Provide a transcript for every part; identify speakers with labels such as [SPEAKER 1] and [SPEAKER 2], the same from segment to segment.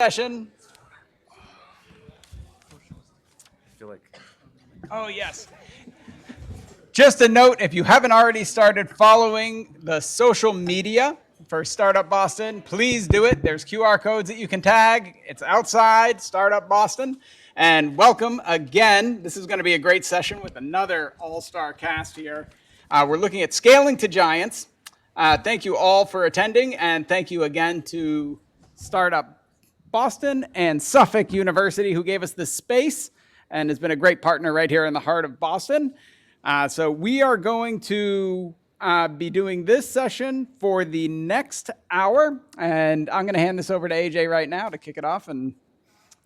[SPEAKER 1] Session.
[SPEAKER 2] I feel like
[SPEAKER 1] Oh, yes. Just a note, if you haven't already started following the social media for Startup Boston, please do it. There's QR codes that you can tag. It's outside, Startup Boston. And welcome again. This is going to be a great session with another all-star cast here. We're looking at scaling to giants. Thank you all for attending, and thank you again to Startup Boston and Suffolk University, who gave us this space and has been a great partner right here in the heart of Boston. So we are going to be doing this session for the next hour, and I'm going to hand this over to AJ right now to kick it off and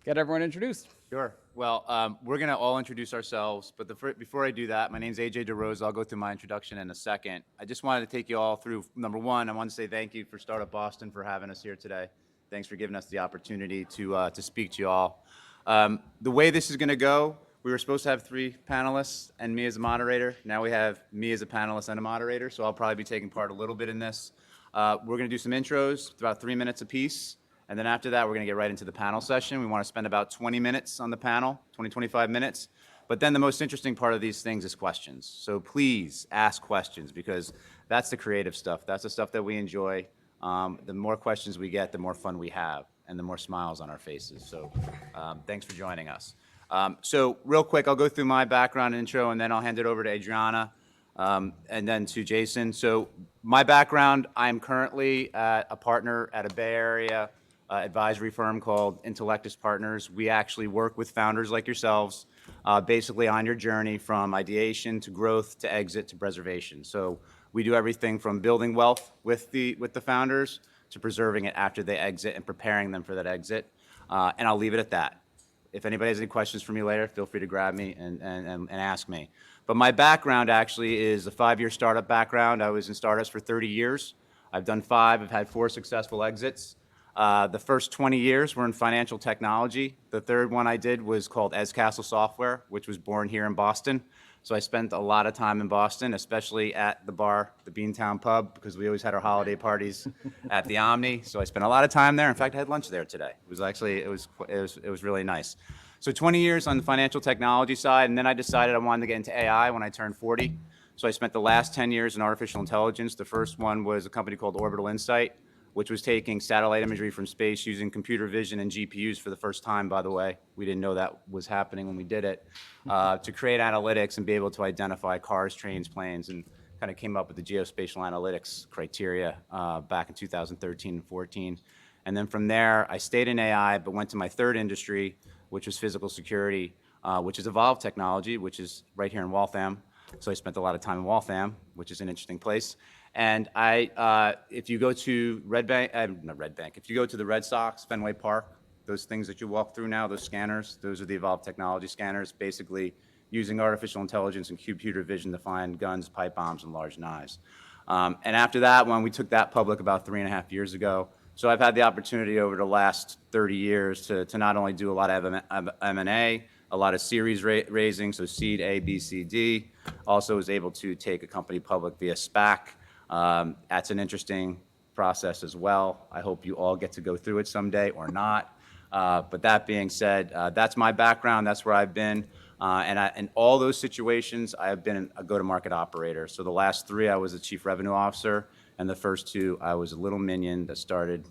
[SPEAKER 1] get everyone introduced.
[SPEAKER 2] Sure. Well, we're going to all introduce ourselves, but before I do that, my name's AJ DeRose. I'll go through my introduction in a second. I just wanted to take you all through, number one, I want to say thank you for Startup Boston for having us here today. Thanks for giving us the opportunity to speak to you all. The way this is going to go, we were supposed to have 3 panelists and me as a moderator. Now we have me as a panelist and a moderator, so I'll probably be taking part a little bit in this. We're going to do some intros, about 3 minutes apiece. And then after that, we're going to get right into the panel session. We want to spend about 20 minutes on the panel, 25 minutes. But then the most interesting part of these things is questions. So please ask questions, because that's the creative stuff. That's the stuff that we enjoy. The more questions we get, the more fun we have, and the more smiles on our faces. So thanks for joining us. So real quick, I'll go through my background intro, and then I'll hand it over to Adriana, and then to Jason. So my background, I'm currently a partner at a Bay Area advisory firm called Intellectus Partners. We actually work with founders like yourselves, basically on your journey from ideation to growth to exit to preservation. So we do everything from building wealth with the founders to preserving it after they exit and preparing them for that exit. And I'll leave it at that. If anybody has any questions for me later, feel free to grab me and ask me. But my background actually is a 5-year startup background. I was in startups for 30 years. I've done 5. I've had 4 successful exits. The first 20 years were in financial technology. The third one I did was called Castle Software, which was born here in Boston. So I spent a lot of time in Boston, especially at the bar, the Beantown Pub, because we always had our holiday parties at the Omni. So I spent a lot of time there. In fact, I had lunch there today. It was actually, it was really nice. So 20 years on the financial technology side, and then I decided I wanted to get into AI when I turned 40. So I spent the last 10 years in artificial intelligence. The first one was a company called Orbital Insight, which was taking satellite imagery from space using computer vision and GPUs for the first time, by the way. We didn't know that was happening when we did it, to create analytics and be able to identify cars, trains, planes, and kind of came up with the geospatial analytics criteria back in 2013 and 14. And then from there, I stayed in AI, but went to my third industry, which was physical security, which is Evolve Technology, which is right here in Waltham. So I spent a lot of time in Waltham, which is an interesting place. And if you go to if you go to the Red Sox, Fenway Park, those things that you walk through now, those scanners, those are the Evolve Technology scanners, basically using artificial intelligence and computer vision to find guns, pipe bombs, and large knives. And after that one, we took that public about 3.5 years ago. So I've had the opportunity over the last 30 years to not only do a lot of M&A, a lot of series raising, so seed A, B, C, D. Also was able to take a company public via SPAC. That's an interesting process as well. I hope you all get to go through it someday or not. But that being said, that's my background. That's where I've been. And in all those situations, I have been a go-to-market operator. So the last 3, I was a chief revenue officer. And the first 2, I was a little minion that started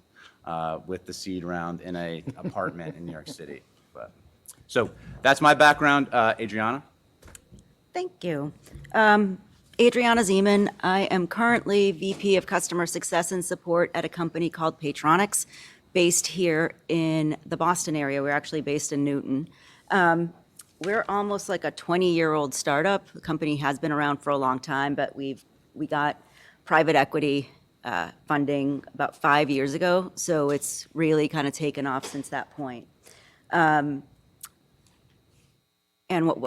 [SPEAKER 2] with the seed round in an apartment in New York City. So that's my background. Adriana?
[SPEAKER 3] Thank you. Adriana Zeman. I am currently VP of Customer Success and Support at a company called Patronics, based here in the Boston area. We're actually based in Newton. We're almost like a 20-year-old startup. The company has been around for a long time, but we got private equity funding about 5 years ago, so it's really kind of taken off since that point. And what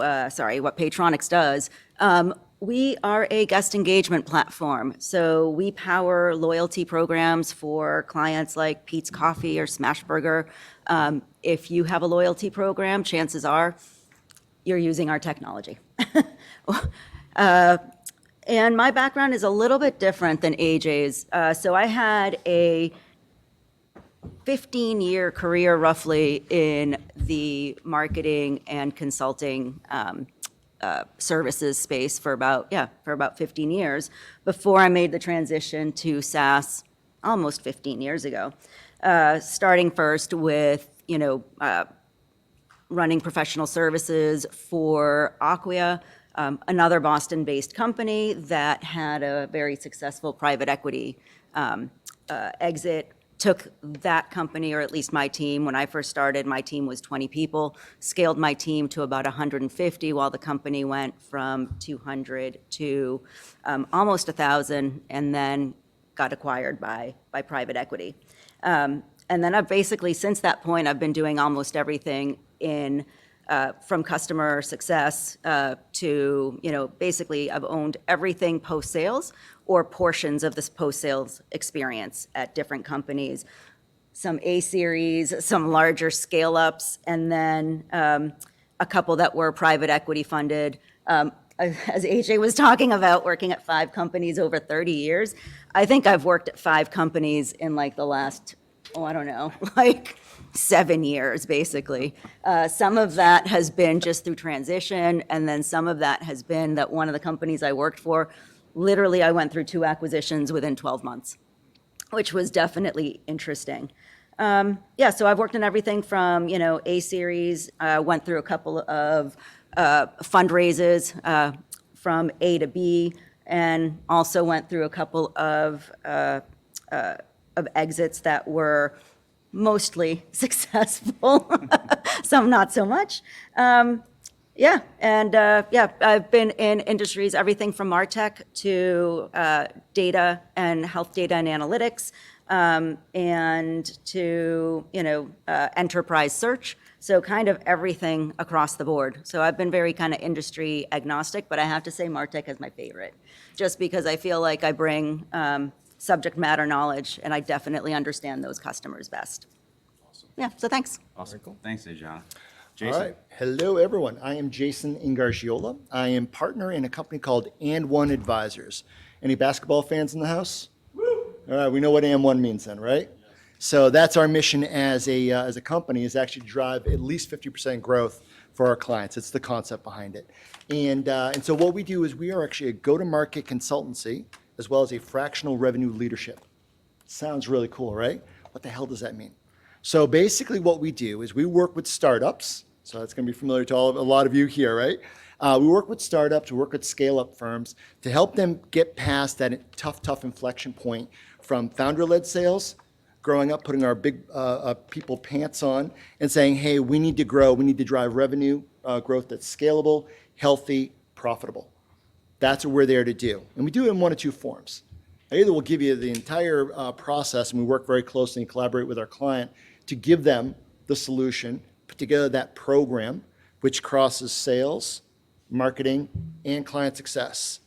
[SPEAKER 3] Patronics does, we are a guest engagement platform. So we power loyalty programs for clients like Pete's Coffee or Smashburger. If you have a loyalty program, chances are you're using our technology. And my background is a little bit different than AJ's. So I had a 15-year career roughly in the marketing and consulting services space for about 15 years before I made the transition to SaaS almost 15 years ago. Starting first with, running professional services for Acquia, another Boston-based company that had a very successful private equity exit. Took that company, or at least my team, when I first started, my team was 20 people, scaled my team to about 150 while the company went from 200 to almost 1,000 and then got acquired by private equity. And then I've basically, since that point, I've been doing almost everything in from customer success to, basically I've owned everything post-sales or portions of this post-sales experience at different companies. Some A-series, some larger scale-ups, and then a couple that were private equity funded. As AJ was talking about working at 5 companies over 30 years, I think I've worked at 5 companies in like the last, like 7 years, basically. Some of that has been just through transition, and then some of that has been that one of the companies I worked for, literally I went through 2 acquisitions within 12 months, which was definitely interesting. So I've worked in everything from, A-series, went through a couple of fundraisers from A to B, and also went through a couple of exits that were mostly successful, some not so much. I've been in industries, everything from MarTech to data and health data and analytics, and to, enterprise search. So kind of everything across the board. So I've been very kind of industry agnostic, but I have to say MarTech is my favorite, just because I feel like I bring subject matter knowledge, and I definitely understand those customers best.
[SPEAKER 2] Awesome.
[SPEAKER 3] Yeah, so thanks.
[SPEAKER 2] Awesome. Cool. Thanks, Adriana.
[SPEAKER 4] All right. Hello, everyone. I am Jason Ingargiola. I am partner in a company called And One Advisors. Any basketball fans in the house? Woo! All right, we know what And One means then, right? So that's our mission as a company, is actually to drive at least 50% growth for our clients. It's the concept behind it. And so what we do is we are actually a go-to-market consultancy as well as a fractional revenue leadership. Sounds really cool, right? What the hell does that mean? So basically what we do is we work with startups. So that's going to be familiar to a lot of you here, right? We work with startups, we work with scale-up firms to help them get past that tough inflection point from founder-led sales, growing up, putting our big people pants on and saying, hey, we need to grow, we need to drive revenue growth that's scalable, healthy, profitable. That's what we're there to do. And we do it in one of 2 forms. Either we'll give you the entire process, and we work very closely and collaborate with our client to give them the solution, put together that program, which crosses sales, marketing, and client success.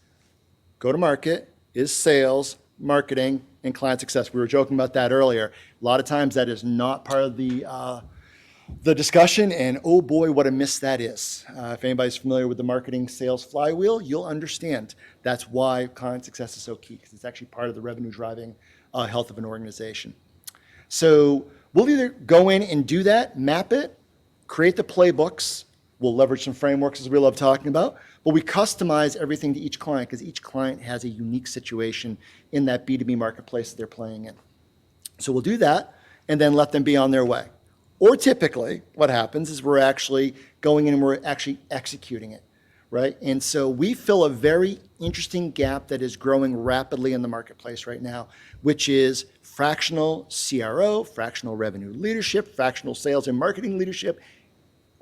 [SPEAKER 4] Go to market is sales, marketing, and client success. We were joking about that earlier. A lot of times that is not part of the discussion, and oh boy, what a miss that is. If anybody's familiar with the marketing sales flywheel, you'll understand that's why client success is so key, because it's actually part of the revenue driving health of an organization. So we'll either go in and do that, map it, create the playbooks. We'll leverage some frameworks, as we love talking about, but we customize everything to each client because each client has a unique situation in that B2B marketplace that they're playing in. So we'll do that and then let them be on their way. Or typically what happens is we're actually going in and we're actually executing it, right? And so we fill a very interesting gap that is growing rapidly in the marketplace right now, which is fractional CRO, fractional revenue leadership, fractional sales and marketing leadership.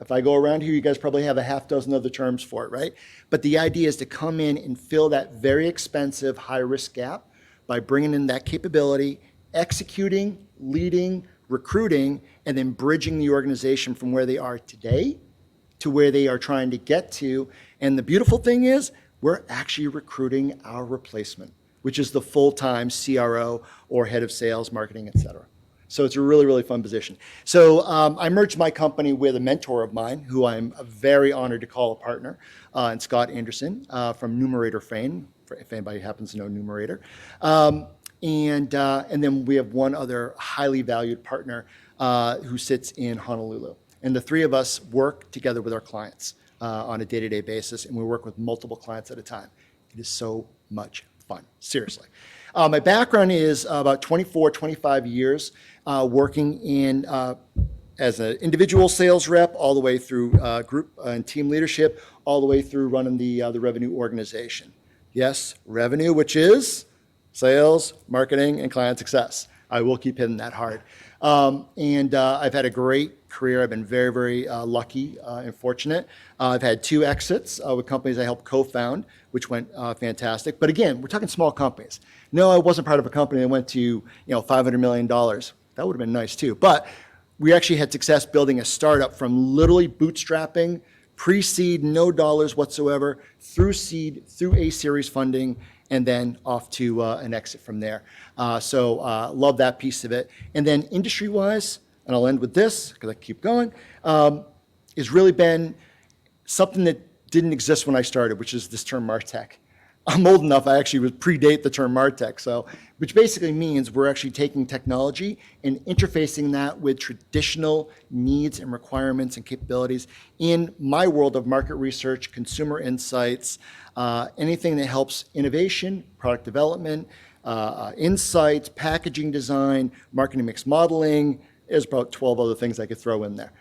[SPEAKER 4] If I go around here, you guys probably have a half dozen other terms for it, right? But the idea is to come in and fill that very expensive high-risk gap by bringing in that capability, executing, leading, recruiting, and then bridging the organization from where they are today to where they are trying to get to. And the beautiful thing is we're actually recruiting our replacement, which is the full-time CRO or head of sales, marketing, et cetera. So it's a really, really fun position. So I merged my company with a mentor of mine, who I'm very honored to call a partner, and Scott Anderson from Numerator fame, if anybody happens to know Numerator. And then we have one other highly valued partner who sits in Honolulu. And the three of us work together with our clients on a day-to-day basis, and we work with multiple clients at a time. It is so much fun, seriously. My background is about 24, 25 years working in as an individual sales rep, all the way through group and team leadership, all the way through running the revenue organization. Yes, revenue, which is sales, marketing, and client success. I will keep hitting that hard. I've had a great career. I've been very, very lucky and fortunate. I've had 2 exits with companies I helped co-found, which went fantastic. But again, we're talking small companies. No, I wasn't part of a company that went to $500 million. That would have been nice too. But we actually had success building a startup from literally bootstrapping, pre-seed, no dollars whatsoever, through seed, through A series funding, and then off to an exit from there. So love that piece of it. And then industry-wise, and I'll end with this because I keep going, has really been something that didn't exist when I started, which is this term MarTech. I'm old enough, I actually would predate the term MarTech, which basically means we're actually taking technology and interfacing that with traditional needs and requirements and capabilities in my world of market research, consumer insights, anything that helps innovation, product development, insights, packaging design, marketing mix modeling. There's about 12 other things I could throw in there.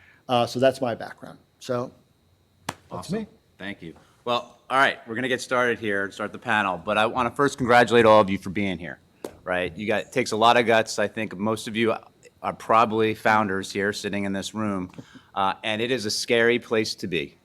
[SPEAKER 4] So that's my background. So that's me.
[SPEAKER 2] Thank you. Well, all right, we're going to get started here, start the panel, but I want to first congratulate all of you for being here, right? It takes a lot of guts. I think most of you are probably founders here sitting in this room, and it is a scary place to be.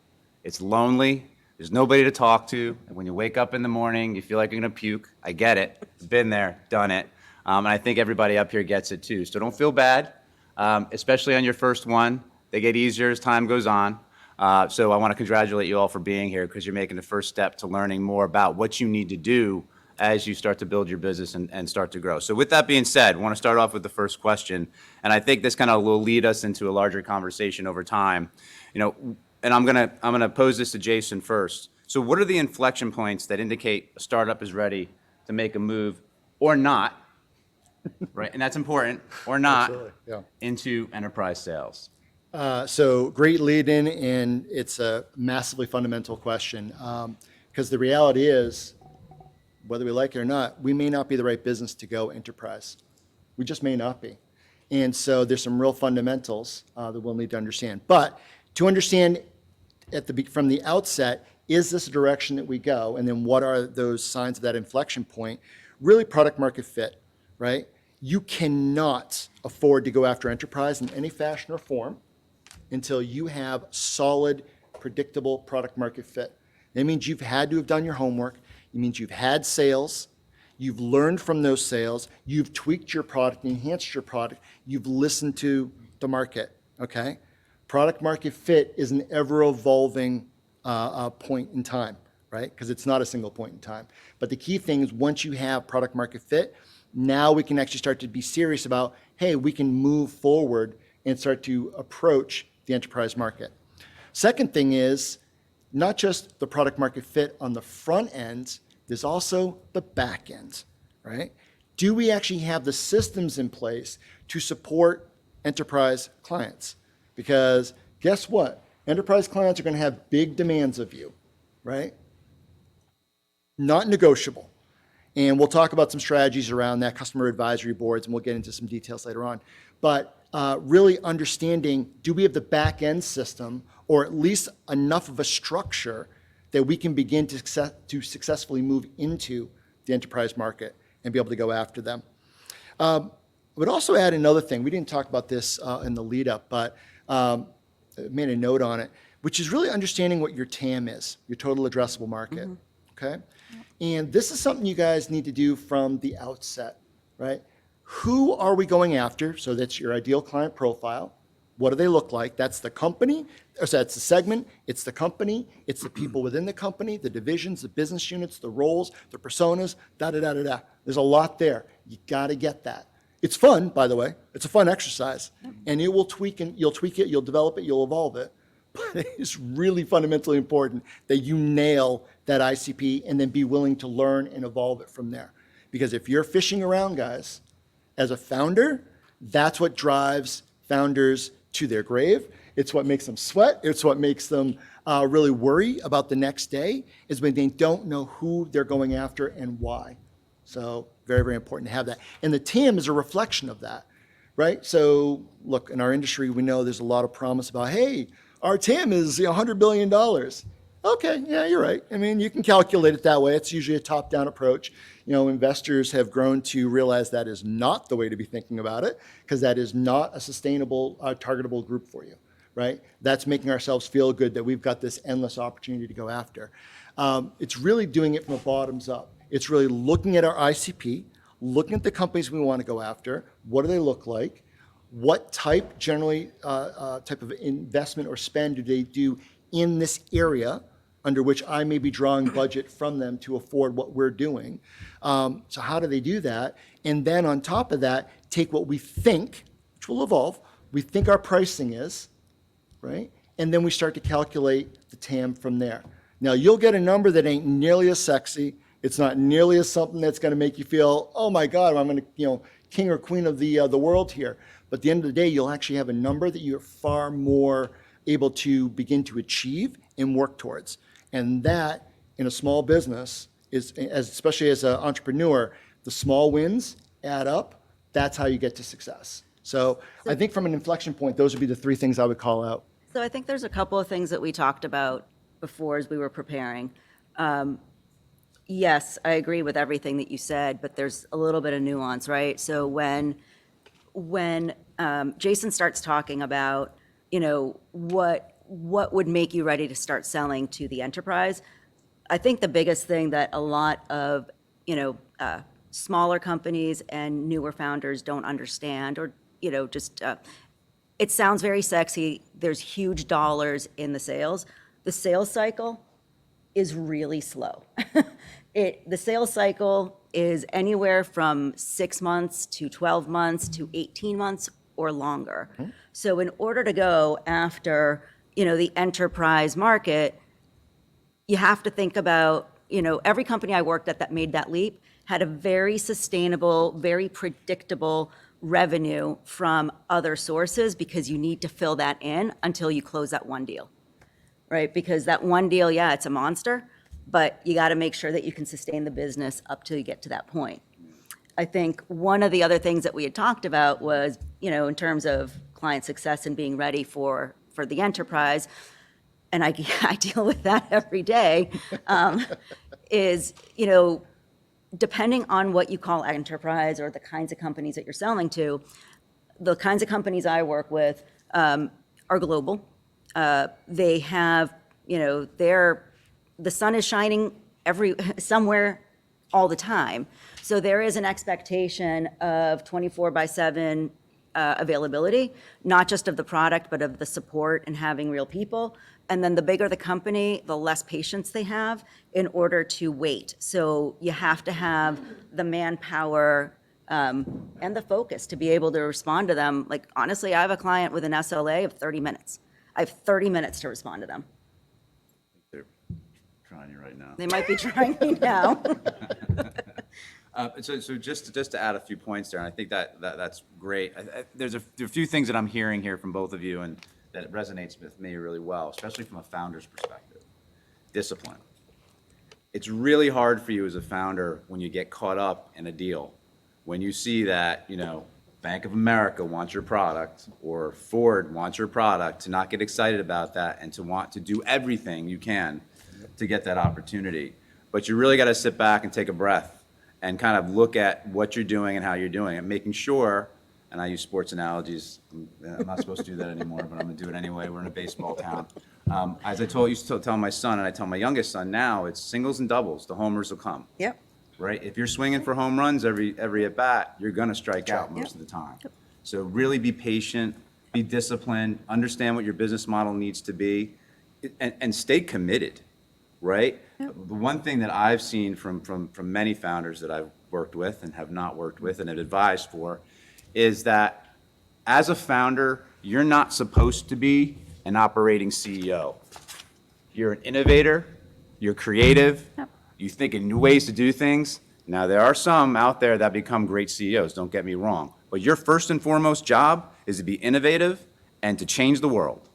[SPEAKER 2] It's lonely. There's nobody to talk to. And when you wake up in the morning, you feel like you're going to puke. I get it. Been there, done it. And I think everybody up here gets it too. So don't feel bad, especially on your first one. They get easier as time goes on. So I want to congratulate you all for being here because you're making the first step to learning more about what you need to do as you start to build your business and start to grow. So with that being said, I want to start off with the first question. And I think this kind of will lead us into a larger conversation over time. And I'm gonna pose this to Jason first. So what are the inflection points that indicate a startup is ready to make a move or not, right? And that's important, or not,
[SPEAKER 4] yeah.
[SPEAKER 2] into enterprise sales?
[SPEAKER 4] So great lead in, and it's a massively fundamental question because the reality is, whether we like it or not, we may not be the right business to go enterprise. We just may not be. And so there's some real fundamentals that we'll need to understand. But to understand from the outset, is this a direction that we go? And then what are those signs of that inflection point? Really product market fit, right? You cannot afford to go after enterprise in any fashion or form until you have solid, predictable product market fit. That means you've had to have done your homework. It means you've had sales. You've learned from those sales. You've tweaked your product, enhanced your product. You've listened to the market, okay? Product market fit is an ever-evolving point in time, right? Because it's not a single point in time. But the key thing is once you have product market fit, now we can actually start to be serious about, hey, we can move forward and start to approach the enterprise market. Second thing is not just the product market fit on the front end, there's also the back end, right? Do we actually have the systems in place to support enterprise clients? Because guess what? Enterprise clients are going to have big demands of you, right? Not negotiable. And we'll talk about some strategies around that, customer advisory boards, and we'll get into some details later on. But really understanding, do we have the back end system or at least enough of a structure that we can begin to successfully move into the enterprise market and be able to go after them. I would also add another thing. We didn't talk about this in the lead up, but I made a note on it, which is really understanding what your TAM is, your total addressable market, okay? And this is something you guys need to do from the outset, right? Who are we going after? So that's your ideal client profile. What do they look like? That's the company, or so that's the segment, it's the company, it's the people within the company, the divisions, the business units, the roles, the personas, da-da-da-da-da. There's a lot there. You gotta get that. It's fun, by the way. It's a fun exercise. And it will tweak it, you'll develop it, you'll evolve it. But it's really fundamentally important that you nail that ICP and then be willing to learn and evolve it from there. Because if you're fishing around, guys, as a founder, that's what drives founders to their grave. It's what makes them sweat. It's what makes them really worry about the next day, is when they don't know who they're going after and why. So very, very important to have that. And the TAM is a reflection of that, right? So look, in our industry, we know there's a lot of promise about, hey, our TAM is $100 billion. Okay, yeah, you're right. I mean, you can calculate it that way. It's usually a top-down approach. Investors have grown to realize that is not the way to be thinking about it, because that is not a sustainable, targetable group for you, right? That's making ourselves feel good that we've got this endless opportunity to go after. It's really doing it from a bottoms up. It's really looking at our ICP, looking at the companies we want to go after. What do they look like? What type, generally, type of investment or spend do they do in this area under which I may be drawing budget from them to afford what we're doing? So how do they do that? And then on top of that, take what we think, which will evolve, we think our pricing is, right? And then we start to calculate the TAM from there. Now, you'll get a number that ain't nearly as sexy. It's not nearly as something that's going to make you feel, oh my God, I'm going to, king or queen of the world here. But at the end of the day, you'll actually have a number that you're far more able to begin to achieve and work towards. And that, in a small business, is, especially as an entrepreneur, the small wins add up. That's how you get to success. So I think from an inflection point, those would be the three things I would call out.
[SPEAKER 3] So I think there's a couple of things that we talked about before as we were preparing. Yes, I agree with everything that you said, but there's a little bit of nuance, right? So when Jason starts talking about, what would make you ready to start selling to the enterprise, I think the biggest thing that a lot of, smaller companies and newer founders don't understand, or, it sounds very sexy. There's huge dollars in the sales. The sales cycle is really slow. The sales cycle is anywhere from 6 months to 12 months to 18 months or longer. Mm-hmm. So in order to go after, the enterprise market, you have to think about, every company I worked at that made that leap had a very sustainable, very predictable revenue from other sources, because you need to fill that in until you close that one deal, right? Because that one deal, yeah, it's a monster, but you got to make sure that you can sustain the business up till you get to that point. I think one of the other things that we had talked about was, in terms of client success and being ready for the enterprise, and I deal with that every day, is, depending on what you call enterprise or the kinds of companies that you're selling to, the kinds of companies I work with are global. They have, the sun is shining somewhere all the time. So there is an expectation of 24/7 availability, not just of the product, but of the support and having real people. And then the bigger the company, the less patience they have in order to wait. So you have to have the manpower and the focus to be able to respond to them. Like, honestly, I have a client with an SLA of 30 minutes. I have 30 minutes to respond to them.
[SPEAKER 2] They're trying you right now.
[SPEAKER 3] They might be trying me now.
[SPEAKER 2] So just to add a few points there, and I think that's great. There are a few things that I'm hearing here from both of you, and that resonates with me really well, especially from a founder's perspective. Discipline. It's really hard for you as a founder when you get caught up in a deal, when you see that, Bank of America wants your product or Ford wants your product, to not get excited about that and to want to do everything you can to get that opportunity. But you really got to sit back and take a breath and kind of look at what you're doing and how you're doing it, making sure, and I use sports analogies. I'm not supposed to do that anymore, but I'm going to do it anyway. We're in a baseball town. As I used to tell my son, and I tell my youngest son now, it's singles and doubles. The homers will come.
[SPEAKER 3] Yep.
[SPEAKER 2] Right? If you're swinging for home runs every at bat, you're going to strike out most of the time. Yep. So really be patient, be disciplined, understand what your business model needs to be, and stay committed. Right? Yep. The one thing that I've seen from many founders that I've worked with and have not worked with and have advised for is that as a founder, you're not supposed to be an operating CEO. You're an innovator, you're creative, yep. You think in new ways to do things, Now, there are some out there that become great CEOs, don't get me wrong, but your first and foremost job is to be innovative and to change the world,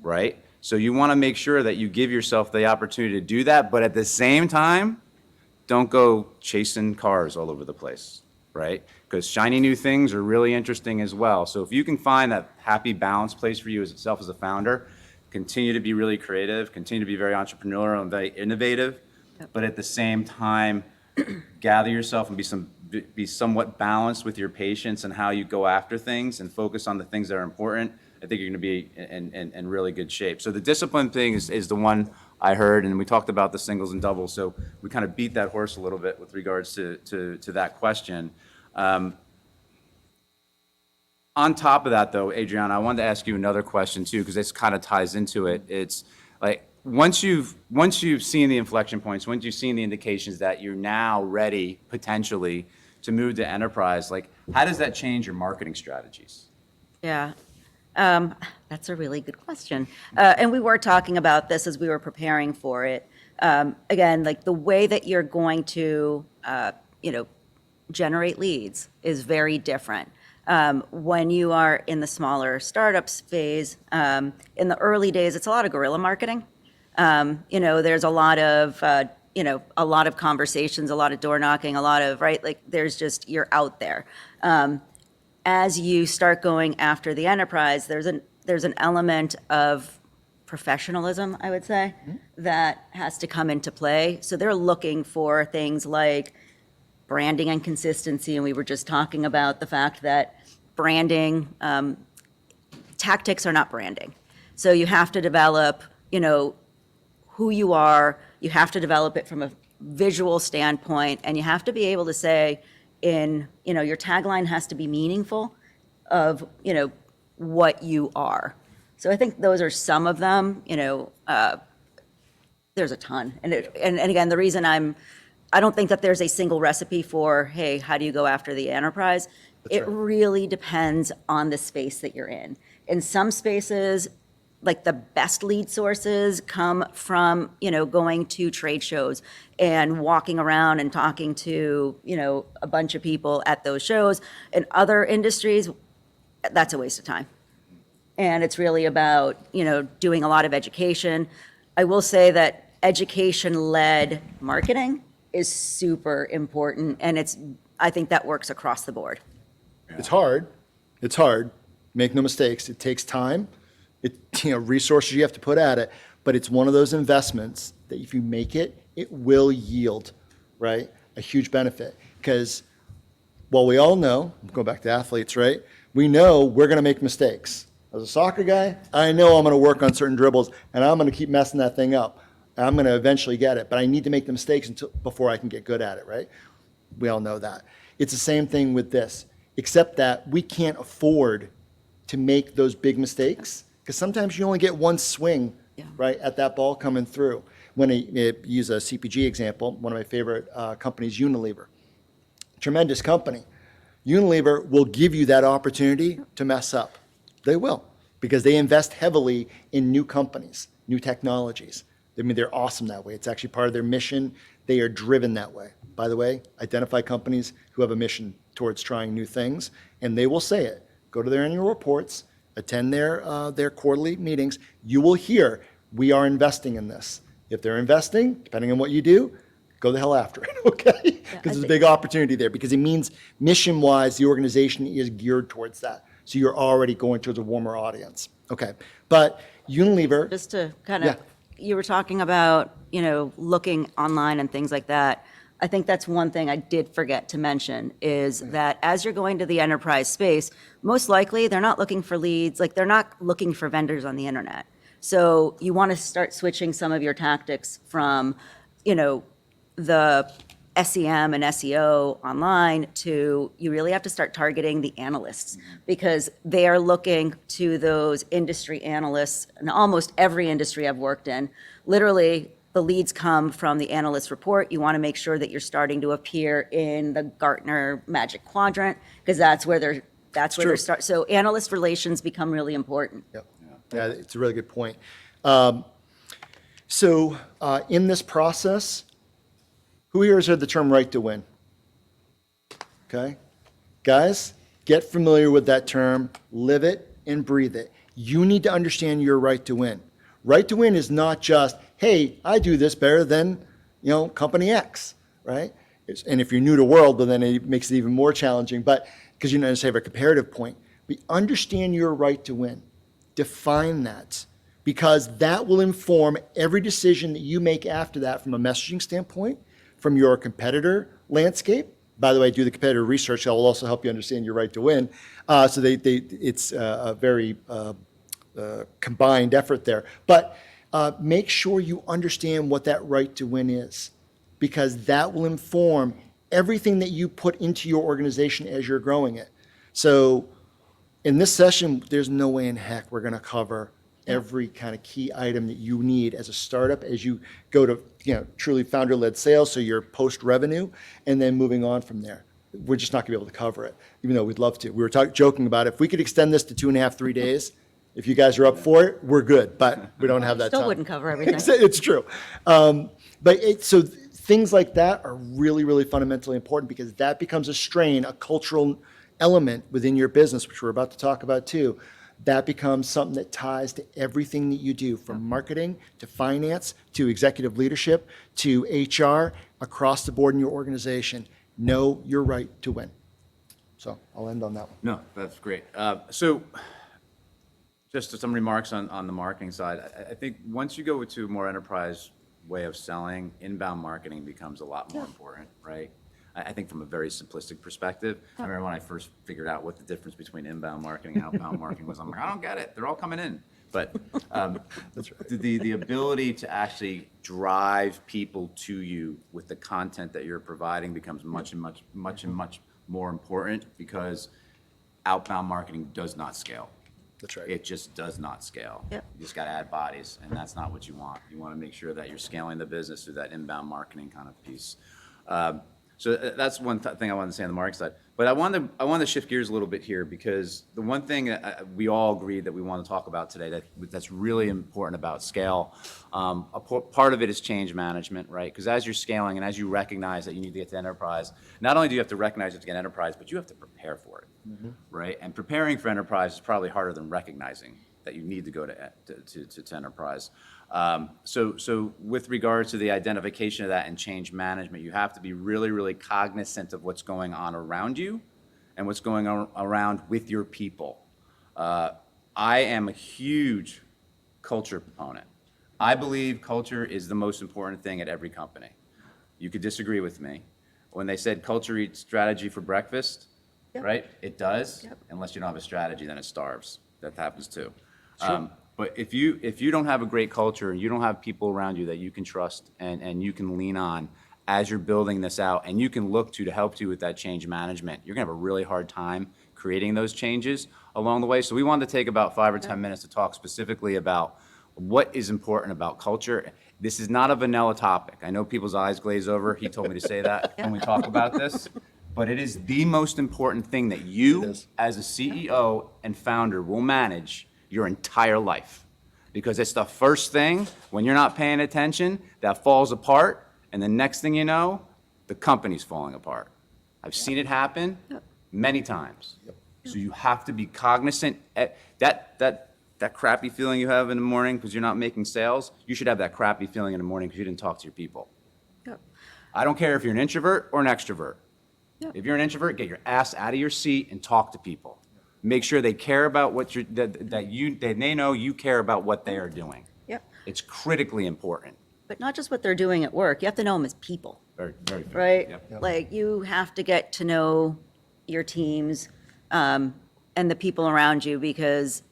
[SPEAKER 2] right? So you want to make sure that you give yourself the opportunity to do that, but at the same time, don't go chasing cars all over the place, right? Because shiny new things are really interesting as well. So if you can find that happy balance place for you as itself as a founder, continue to be really creative, continue to be very entrepreneurial and very innovative, but at the same time, gather yourself and be somewhat balanced with your patience and how you go after things and focus on the things that are important. I think you're going to be in really good shape. So the discipline thing is the one I heard, and we talked about the singles and doubles. So we kind of beat that horse a little bit with regards to that question. On top of that, though, Adriana, I wanted to ask you another question too, because this kind of ties into it. It's like once you've seen the inflection points, once you've seen the indications that you're now ready potentially to move to enterprise, like how does that change your marketing strategies?
[SPEAKER 3] Yeah, that's a really good question. And we were talking about this as we were preparing for it. Again, like the way that you're going to, generate leads is very different. When you are in the smaller startups phase, in the early days, it's a lot of guerrilla marketing. There's a lot of conversations, a lot of door knocking, a lot of, right? Like there's just, you're out there. As you start going after the enterprise, there's an element of professionalism, I would say, that has to come into play. So they're looking for things like branding and consistency, and we were just talking about the fact that branding, tactics are not branding. So you have to develop, who you are, you have to develop it from a visual standpoint, and you have to be able to say your tagline has to be meaningful of, what you are. So I think those are some of them, there's a ton. And again, the reason I don't think that there's a single recipe for, hey, how do you go after the enterprise? It really depends on the space that you're in. In some spaces, like the best lead sources come from, going to trade shows and walking around and talking to, a bunch of people at those shows. In other industries, that's a waste of time. And it's really about, doing a lot of education. I will say that education-led marketing is super important, and I think that works across the board.
[SPEAKER 4] It's hard. Make no mistakes. It takes time. Resources you have to put at it, but it's one of those investments that if you make it, it will yield, right? A huge benefit. Because while we all know, go back to athletes, right? We know we're going to make mistakes. As a soccer guy, I know I'm going to work on certain dribbles, and I'm going to keep messing that thing up. I'm going to eventually get it, but I need to make the mistakes before I can get good at it, right? We all know that. It's the same thing with this, except that we can't afford to make those big mistakes because sometimes you only get one swing, right, at that ball coming through. When I use a CPG example, one of my favorite companies, Unilever. Tremendous company. Unilever will give you that opportunity to mess up. They will, because they invest heavily in new companies, new technologies. I mean, they're awesome that way. It's actually part of their mission. They are driven that way. By the way, identify companies who have a mission towards trying new things, and they will say it. Go to their annual reports, attend their quarterly meetings. You will hear, we are investing in this. If they're investing, depending on what you do, go the hell after it, okay? Because there's a big opportunity there, because it means mission-wise, the organization is geared towards that. So you're already going towards a warmer audience. Okay, but Unilever.
[SPEAKER 3] Just to kind of, you were talking about, looking online and things like that. I think that's one thing I did forget to mention is that as you're going to the enterprise space, most likely they're not looking for leads, like they're not looking for vendors on the internet. So you want to start switching some of your tactics from, the SEM and SEO online to you really have to start targeting the analysts because they are looking to those industry analysts in almost every industry I've worked in. Literally, the leads come from the analyst report. You want to make sure that you're starting to appear in the Gartner Magic Quadrant because that's where they're start. So analyst relations become really important.
[SPEAKER 4] Yep. Yeah, it's a really good point. So in this process, who here has heard the term right to win? Okay? Guys, get familiar with that term, live it and breathe it. You need to understand your right to win. Right to win is not just, hey, I do this better than, company X, right? And if you're new to world, well, then it makes it even more challenging, but because you don't necessarily have a comparative point. But understand your right to win. Define that, because that will inform every decision that you make after that from a messaging standpoint, from your competitor landscape. By the way, do the competitor research. That will also help you understand your right to win. So it's a very combined effort there. But make sure you understand what that right to win is, because that will inform everything that you put into your organization as you're growing it. So in this session, there's no way in heck we're going to cover every kind of key item that you need as a startup as you go to truly founder-led sales, so you're post-revenue, and then moving on from there. We're just not going to be able to cover it, even though we'd love to. We were joking about it. If we could extend this to 2.5, 3 days, if you guys are up for it, we're good, but we don't have that time.
[SPEAKER 3] Still wouldn't cover everything.
[SPEAKER 4] It's true. So things like that are really, really fundamentally important, because that becomes a strain, a cultural element within your business, which we're about to talk about too. That becomes something that ties to everything that you do, from marketing to finance to executive leadership to HR, across the board in your organization. Know your right to win. So I'll end on that one.
[SPEAKER 2] No, that's great. So just some remarks on the marketing side. I think once you go to a more enterprise way of selling, inbound marketing becomes a lot more important, right? I think from a very simplistic perspective. I remember when I first figured out what the difference between inbound marketing and outbound marketing was, I'm like, I don't get it. They're all coming in. But the ability to actually drive people to you with the content that you're providing becomes much more important, because outbound marketing does not scale.
[SPEAKER 4] That's right.
[SPEAKER 2] It just does not scale.
[SPEAKER 3] Yep.
[SPEAKER 2] You just got to add bodies, and that's not what you want. You want to make sure that you're scaling the business through that inbound marketing kind of piece. So that's one thing I wanted to say on the marketing side. But I want to shift gears a little bit here, because the one thing that we all agreed that we want to talk about today that's really important about scale, part of it is change management, right? Because as you're scaling and as you recognize that you need to get to enterprise, not only do you have to recognize it to get enterprise, but you have to prepare for it, right? And preparing for enterprise is probably harder than recognizing that you need to go to enterprise. So with regards to the identification of that and change management, you have to be really, really cognizant of what's going on around you and what's going on around with your people. I am a huge culture proponent. I believe culture is the most important thing at every company. You could disagree with me. When they said culture eats strategy for breakfast, right? It does.
[SPEAKER 3] Yep.
[SPEAKER 2] Unless you don't have a strategy, then it starves. That happens too. But if you don't have a great culture and you don't have people around you that you can trust and you can lean on as you're building this out, and you can look to help you with that change management, you're gonna have a really hard time creating those changes along the way. So we wanted to take about 5 or 10 minutes to talk specifically about what is important about culture. This is not a vanilla topic. I know people's eyes glaze over. He told me to say that when we talk about this. But it is the most important thing that you, as a CEO and founder, will manage your entire life. Because it's the first thing, when you're not paying attention, that falls apart, and the next thing you know, the company's falling apart. I've seen it happen many times. So you have to be cognizant. That crappy feeling you have in the morning because you're not making sales, you should have that crappy feeling in the morning because you didn't talk to your people.
[SPEAKER 3] Yep.
[SPEAKER 2] I don't care if you're an introvert or an extrovert.
[SPEAKER 3] Yep.
[SPEAKER 2] If you're an introvert, get your ass out of your seat and talk to people. Make sure they care about what that they know you care about what they are doing.
[SPEAKER 3] Yep.
[SPEAKER 2] It's critically important.
[SPEAKER 3] But not just what they're doing at work. You have to know them as people,
[SPEAKER 2] Very, very fair.
[SPEAKER 3] right?
[SPEAKER 2] Yep.
[SPEAKER 3] Like, you have to get to know your teams and the people around you, because,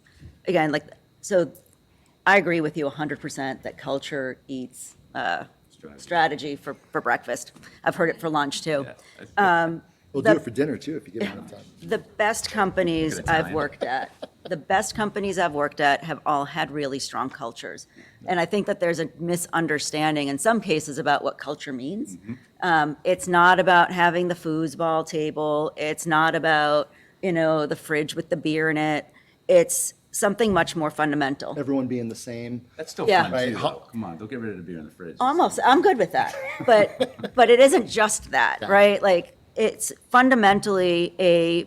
[SPEAKER 3] again, so I agree with you 100% that culture eats strategy for breakfast. I've heard it for lunch, too.
[SPEAKER 2] Yeah.
[SPEAKER 4] We'll do it for dinner too if you give me enough time.
[SPEAKER 3] The best companies
[SPEAKER 2] Look at
[SPEAKER 3] I've
[SPEAKER 2] Italian.
[SPEAKER 3] worked at have all had really strong cultures. And I think that there's a misunderstanding in some cases about what culture means. It's not about having the foosball table. It's not about, the fridge with the beer in it. It's something much more fundamental.
[SPEAKER 4] Everyone being the same.
[SPEAKER 2] That's still
[SPEAKER 3] Yeah.
[SPEAKER 2] fun,
[SPEAKER 4] Right.
[SPEAKER 2] too, though. Come on, don't get rid of the beer in the fridge.
[SPEAKER 3] Almost, I'm good with that. But it isn't just that, right? Like, it's fundamentally a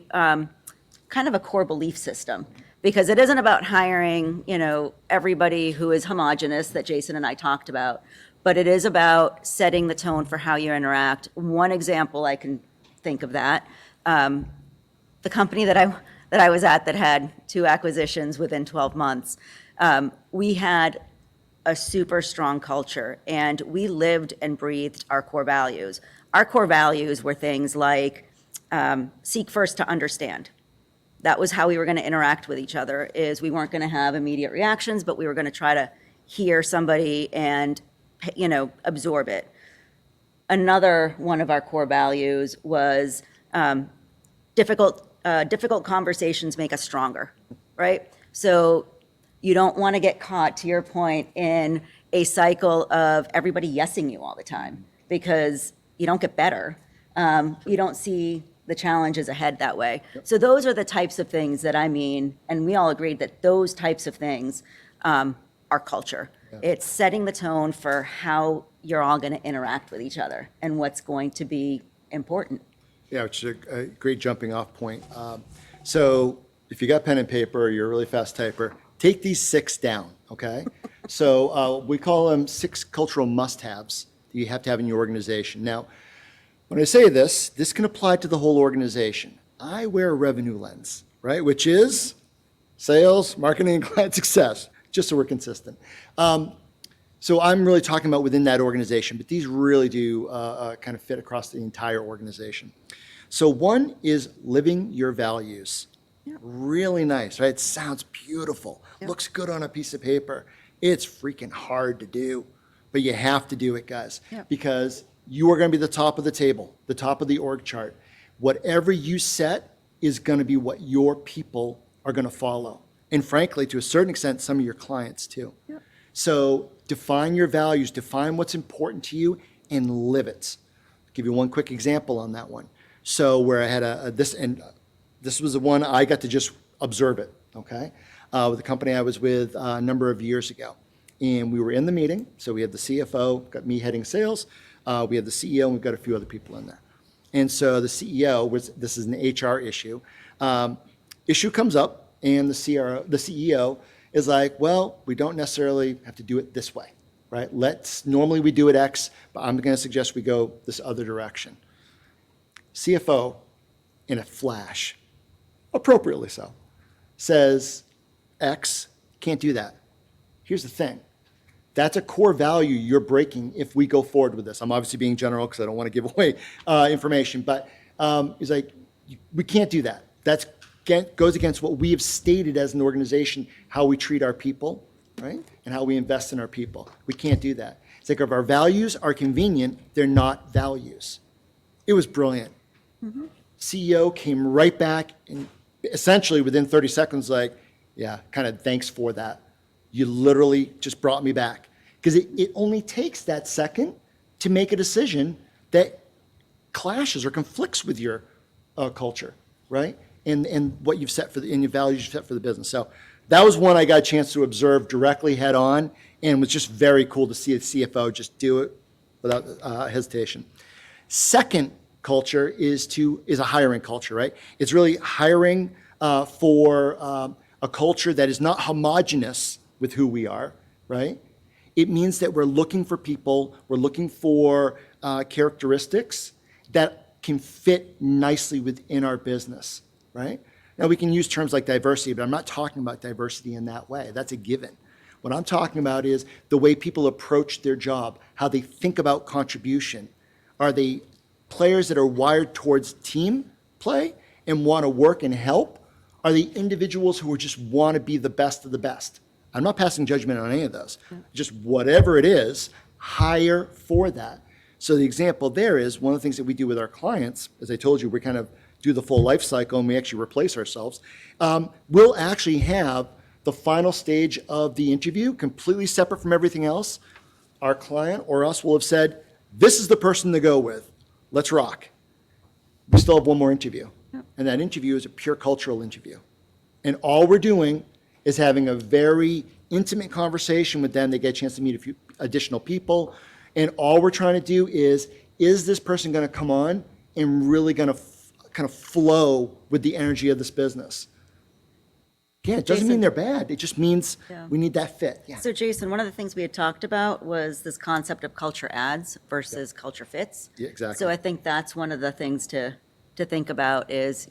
[SPEAKER 3] kind of a core belief system, because it isn't about hiring, everybody who is homogenous that Jason and I talked about, but it is about setting the tone for how you interact. One example I can think of that, the company that I was at that had 2 acquisitions within 12 months, we had a super strong culture, and we lived and breathed our core values. Our core values were things like seek first to understand. That was how we were going to interact with each other, is we weren't going to have immediate reactions, but we were going to try to hear somebody and, absorb it. Another one of our core values was difficult conversations make us stronger, right? So you don't want to get caught, to your point, in a cycle of everybody yesing you all the time, because you don't get better. You don't see the challenges ahead that way. So those are the types of things that I mean, and we all agreed that those types of things are culture. It's setting the tone for how you're all going to interact with each other and what's going to be important.
[SPEAKER 4] Yeah, which is a great jumping off point. So if you got pen and paper, or you're a really fast typer, take these 6 down, okay? So we call them 6 cultural must-haves that you have to have in your organization. Now, when I say this can apply to the whole organization. I wear a revenue lens, right? Which is sales, marketing, and client success, just so we're consistent. So I'm really talking about within that organization, but these really do kind of fit across the entire organization. So one is living your values. Really nice, right? It sounds beautiful. Looks good on a piece of paper. It's freaking hard to do, but you have to do it, guys, because you are going to be the top of the table, the top of the org chart. Whatever you set is going to be what your people are going to follow. And frankly, to a certain extent, some of your clients too. So define your values, define what's important to you, and live it. I'll give you one quick example on that one. So where I had this was the one I got to just observe it, okay? With a company I was with a number of years ago. And we were in the meeting, so we had the CFO, got me heading sales, we had the CEO, and we've got a few other people in there. And so the CEO, this is an HR issue, issue comes up, and the CEO is like, well, we don't necessarily have to do it this way, right? Normally we do it X, but I'm going to suggest we go this other direction. CFO, in a flash, appropriately so, says, X, can't do that. Here's the thing. That's a core value you're breaking if we go forward with this. I'm obviously being general because I don't want to give away information, but he's like, we can't do that. That goes against what we have stated as an organization, how we treat our people, right? And how we invest in our people. We can't do that. It's like if our values are convenient, they're not values. It was brilliant. CEO came right back and essentially within 30 seconds like, yeah, kind of thanks for that. You literally just brought me back. Because it only takes that second to make a decision that clashes or conflicts with your culture, right? And what you've set and your values you've set for the business. So that was one I got a chance to observe directly head on, and was just very cool to see the CFO just do it without hesitation. Second culture is a hiring culture, right? It's really hiring for a culture that is not homogenous with who we are, right? It means that we're looking for people, we're looking for characteristics that can fit nicely within our business, right? Now we can use terms like diversity, but I'm not talking about diversity in that way. That's a given. What I'm talking about is the way people approach their job, how they think about contribution. Are they players that are wired towards team play and want to work and help? Are they individuals who just want to be the best of the best? I'm not passing judgment on any of those. Just whatever it is, hire for that. So the example there is one of the things that we do with our clients, as I told you, we kind of do the full life cycle and we actually replace ourselves. We'll actually have the final stage of the interview completely separate from everything else. Our client or us will have said, this is the person to go with. Let's rock. We still have one more interview. And that interview is a pure cultural interview. And all we're doing is having a very intimate conversation with them. They get a chance to meet a few additional people. And all we're trying to do is this person going to come on and really going to kind of flow with the energy of this business. Again, it doesn't mean they're bad. It just means we need that fit. Yeah.
[SPEAKER 3] So Jason, one of the things we had talked about was this concept of culture adds versus culture fits.
[SPEAKER 4] Yeah, exactly.
[SPEAKER 3] So I think that's one of the things to think about is,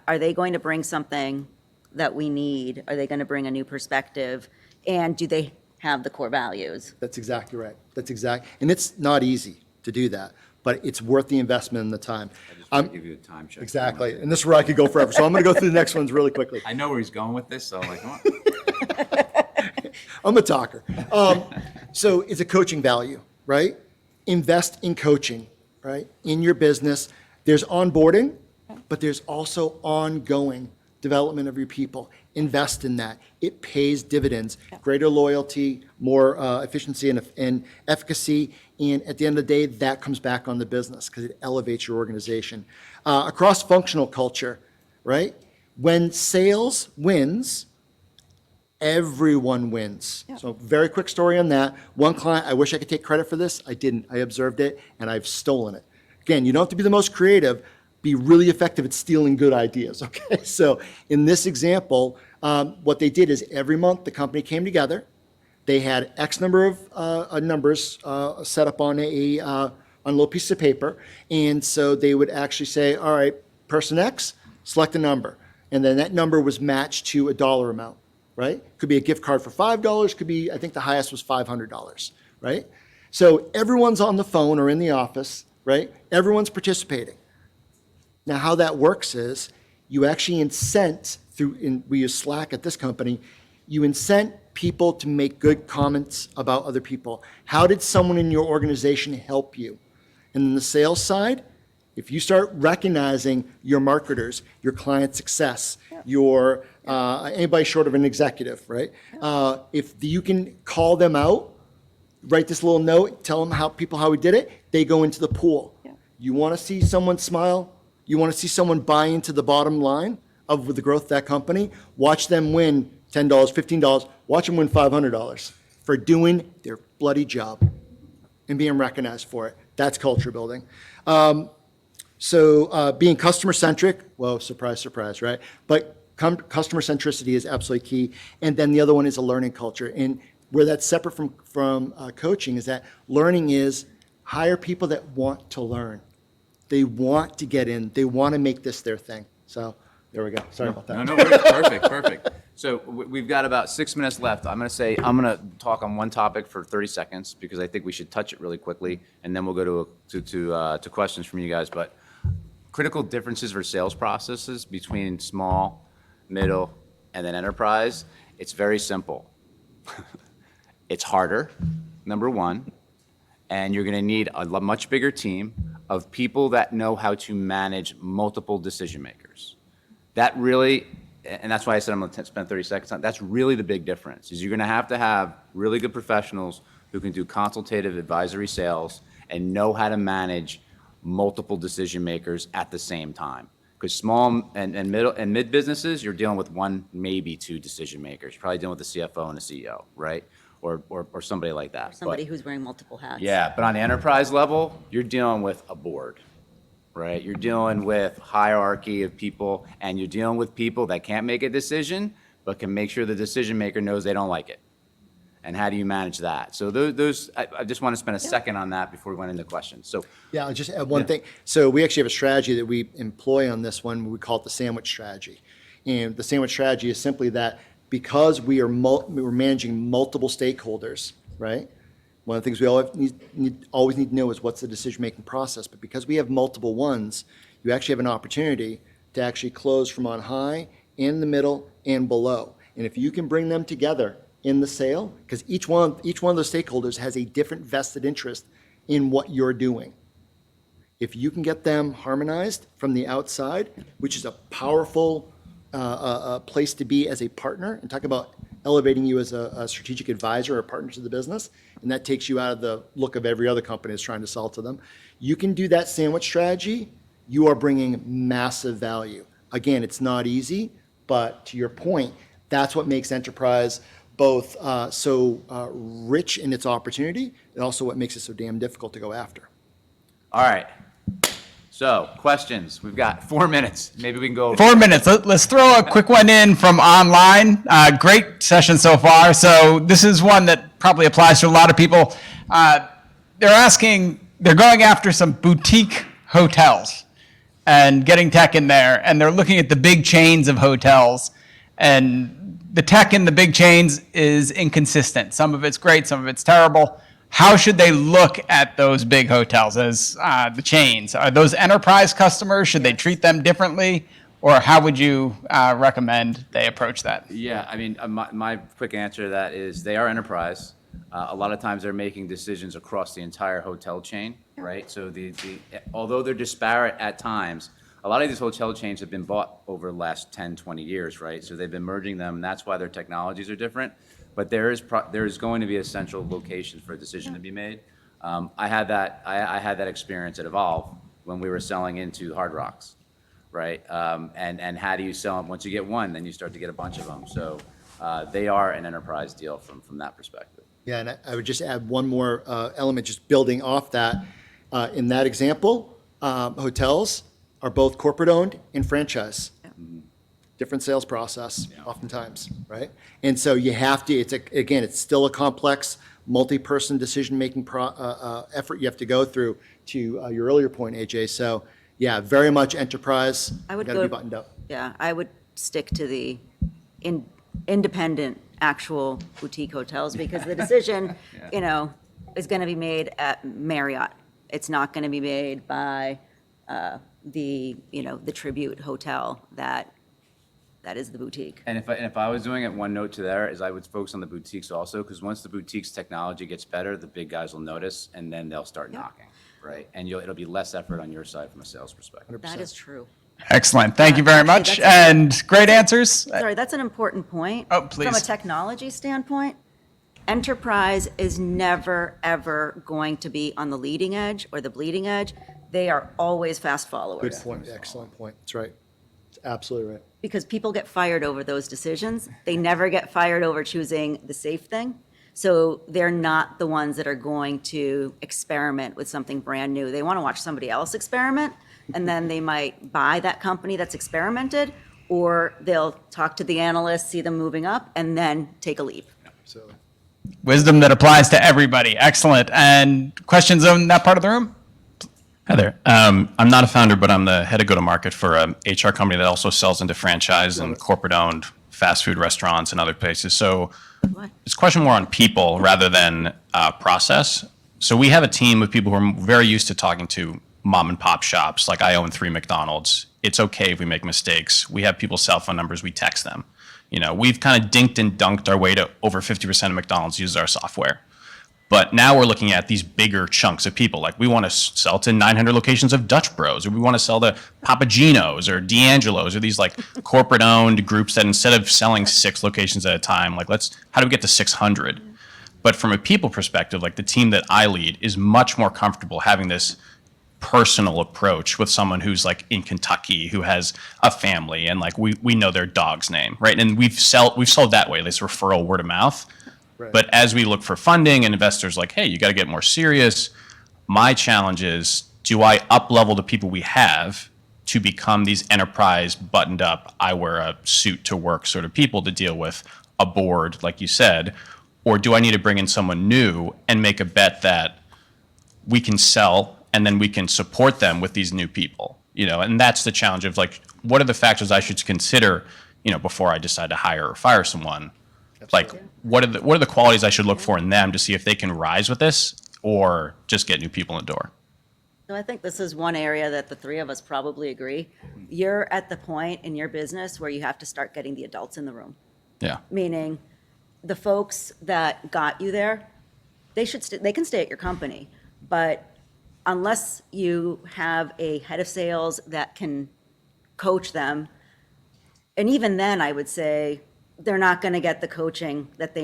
[SPEAKER 3] are they going to bring something that we need? Are they going to bring a new perspective? And do they have the core values?
[SPEAKER 4] That's exactly right. And it's not easy to do that, but it's worth the investment and the time.
[SPEAKER 2] I just want to give you a time check.
[SPEAKER 4] Exactly. And this is where I could go forever. So I'm going to go through the next ones really quickly.
[SPEAKER 2] I know where he's going with this, so I'm like, come on.
[SPEAKER 4] I'm a talker. So it's a coaching value, right? Invest in coaching, right? In your business. There's onboarding, but there's also ongoing development of your people. Invest in that. It pays dividends, greater loyalty, more efficiency and efficacy. And at the end of the day, that comes back on the business because it elevates your organization. A cross-functional culture, right? When sales wins, everyone wins. So very quick story on that. One client, I wish I could take credit for this. I didn't. I observed it and I've stolen it. Again, you don't have to be the most creative. Be really effective at stealing good ideas, okay? So in this example, what they did is every month the company came together. They had X number of numbers set up on a little piece of paper. And so they would actually say, all right, person X, select a number. And then that number was matched to a dollar amount, right? Could be a gift card for $5, could be, I think the highest was $500, right? So everyone's on the phone or in the office, right? Everyone's participating. Now, how that works is you actually incent we use Slack at this company, you incent people to make good comments about other people. How did someone in your organization help you? And then the sales side, if you start recognizing your marketers, your client success, your anybody short of an executive, right? If you can call them out, write this little note, tell them how we did it, they go into the pool. You want to see someone smile? You want to see someone buy into the bottom line of the growth of that company? Watch them win $10, $15. Watch them win $500 for doing their bloody job and being recognized for it. That's culture building. So being customer centric, well, surprise, surprise, right? But customer centricity is absolutely key. And then the other one is a learning culture. And where that's separate from coaching is that learning is hire people that want to learn. They want to get in. They want to make this their thing. So there we go. Sorry about that.
[SPEAKER 2] No, perfect. So we've got about 6 minutes left. I'm going to talk on one topic for 30 seconds because I think we should touch it really quickly, and then we'll go to questions from you guys. But critical differences for sales processes between small, middle, and then enterprise. It's very simple. It's harder, number one, and you're going to need a much bigger team of people that know how to manage multiple decision makers. That really, and that's why I said I'm going to spend 30 seconds on, that's really the big difference, is you're going to have really good professionals who can do consultative advisory sales and know how to manage multiple decision makers at the same time. Because small and middle and mid businesses, you're dealing with one, maybe two decision makers. You're probably dealing with the CFO and the CEO, right? Or somebody like that.
[SPEAKER 3] Somebody who's wearing multiple hats.
[SPEAKER 2] Yeah, but on the enterprise level, you're dealing with a board, right? You're dealing with hierarchy of people, and you're dealing with people that can't make a decision, but can make sure the decision maker knows they don't like it. And how do you manage that? So I just want to spend a second on that before we went into questions. So
[SPEAKER 4] yeah, I'll just add one thing. So we actually have a strategy that we employ on this one. We call it the sandwich strategy. And the sandwich strategy is simply that because we're managing multiple stakeholders, right? One of the things we always need to know is what's the decision-making process. But because we have multiple ones, you actually have an opportunity to actually close from on high, in the middle, and below. And if you can bring them together in the sale, because each one of those stakeholders has a different vested interest in what you're doing. If you can get them harmonized from the outside, which is a powerful place to be as a partner, and talk about elevating you as a strategic advisor or partner to the business, and that takes you out of the look of every other company that's trying to sell to them. You can do that sandwich strategy, you are bringing massive value. Again, it's not easy, but to your point, that's what makes enterprise both so rich in its opportunity, and also what makes it so damn difficult to go after.
[SPEAKER 2] all right. So, questions. We've got 4 minutes. Maybe we can go.
[SPEAKER 1] 4 minutes. Let's throw a quick one in from online. Great session so far. So this is one that probably applies to a lot of people. They're going after some boutique hotels and getting tech in there, and they're looking at the big chains of hotels, and the tech in the big chains is inconsistent. Some of it's great, some of it's terrible. How should they look at those big hotels as the chains? Are those enterprise customers? Should they treat them differently? Or how would you recommend they approach that?
[SPEAKER 2] Yeah, I mean, my quick answer to that is they are enterprise. A lot of times they're making decisions across the entire hotel chain, right? So although they're disparate at times, a lot of these hotel chains have been bought over the last 10, 20 years, right? So they've been merging them, and that's why their technologies are different. But there is going to be a central location for a decision to be made. I had that experience at Evolve when we were selling into Hard Rocks, right? And how do you sell them? Once you get one, then you start to get a bunch of them. So they are an enterprise deal from that perspective.
[SPEAKER 4] Yeah, and I would just add one more element, just building off that. In that example, hotels are both corporate-owned and franchise. Different sales process, oftentimes, right? And so you have to, it's still a complex, multi-person decision-making effort you have to go through, to your earlier point, AJ. So, yeah, very much enterprise, got to be buttoned up.
[SPEAKER 3] Yeah, I would stick to the independent, actual boutique hotels, because the decision, is going to be made at Marriott. It's not going to be made by the Tribute Hotel that is the boutique.
[SPEAKER 2] And if I was doing it, one note to there is I would focus on the boutiques also, because once the boutiques technology gets better, the big guys will notice, and then they'll start knocking, right? And it'll be less effort on your side from a sales perspective.
[SPEAKER 3] That is true.
[SPEAKER 1] Excellent. Thank you very much.
[SPEAKER 3] that's
[SPEAKER 1] And great answers.
[SPEAKER 3] Sorry, that's an important point.
[SPEAKER 1] Oh, please.
[SPEAKER 3] From a technology standpoint, enterprise is never, ever going to be on the leading edge or the bleeding edge. They are always fast followers.
[SPEAKER 4] Good point, excellent point. That's right. That's absolutely right.
[SPEAKER 3] Because people get fired over those decisions. They never get fired over choosing the safe thing. So they're not the ones that are going to experiment with something brand new. They want to watch somebody else experiment, and then they might buy that company that's experimented, or they'll talk to the analysts, see them moving up, and then take a leap.
[SPEAKER 4] Absolutely.
[SPEAKER 1] Wisdom that applies to everybody. Excellent. And questions on that part of the room?
[SPEAKER 5] Hi there. I'm not a founder, but I'm the head of go-to-market for a HR company that also sells into franchise and corporate-owned fast food restaurants and other places. So it's a question more on people rather than process. So we have a team of people who are very used to talking to mom and pop shops. Like I own 3 McDonald's. It's okay if we make mistakes. We have people's cell phone numbers. We text them. We've kind of dinked and dunked our way to over 50% of McDonald's uses our software. But now we're looking at these bigger chunks of people. Like we want to sell to 900 locations of Dutch Bros, or we want to sell to Papagenos or D'Angelo's, or these like corporate-owned groups that instead of selling 6 locations at a time, like how do we get to 600? But from a people perspective, like the team that I lead is much more comfortable having this personal approach with someone who's like in Kentucky, who has a family, and like we know their dog's name, right? And we've sold that way, this referral, word of mouth.
[SPEAKER 4] Right.
[SPEAKER 5] But as we look for funding and investors like, hey, you got to get more serious, my challenge is, do I up-level the people we have to become these enterprise, buttoned up, I wear a suit to work sort of people to deal with a board, like you said, or do I need to bring in someone new and make a bet that we can sell and then we can support them with these new people? And that's the challenge of like, what are the factors I should consider, before I decide to hire or fire someone?
[SPEAKER 4] Absolutely.
[SPEAKER 5] Like, what are the qualities I should look for in them to see if they can rise with this or just get new people in the door?
[SPEAKER 3] So I think this is one area that the 3 of us probably agree. You're at the point in your business where you have to start getting the adults in the room.
[SPEAKER 5] Yeah.
[SPEAKER 3] Meaning the folks that got you there, they can stay at your company, but unless you have a head of sales that can coach them, and even then I would say they're not going to get the coaching that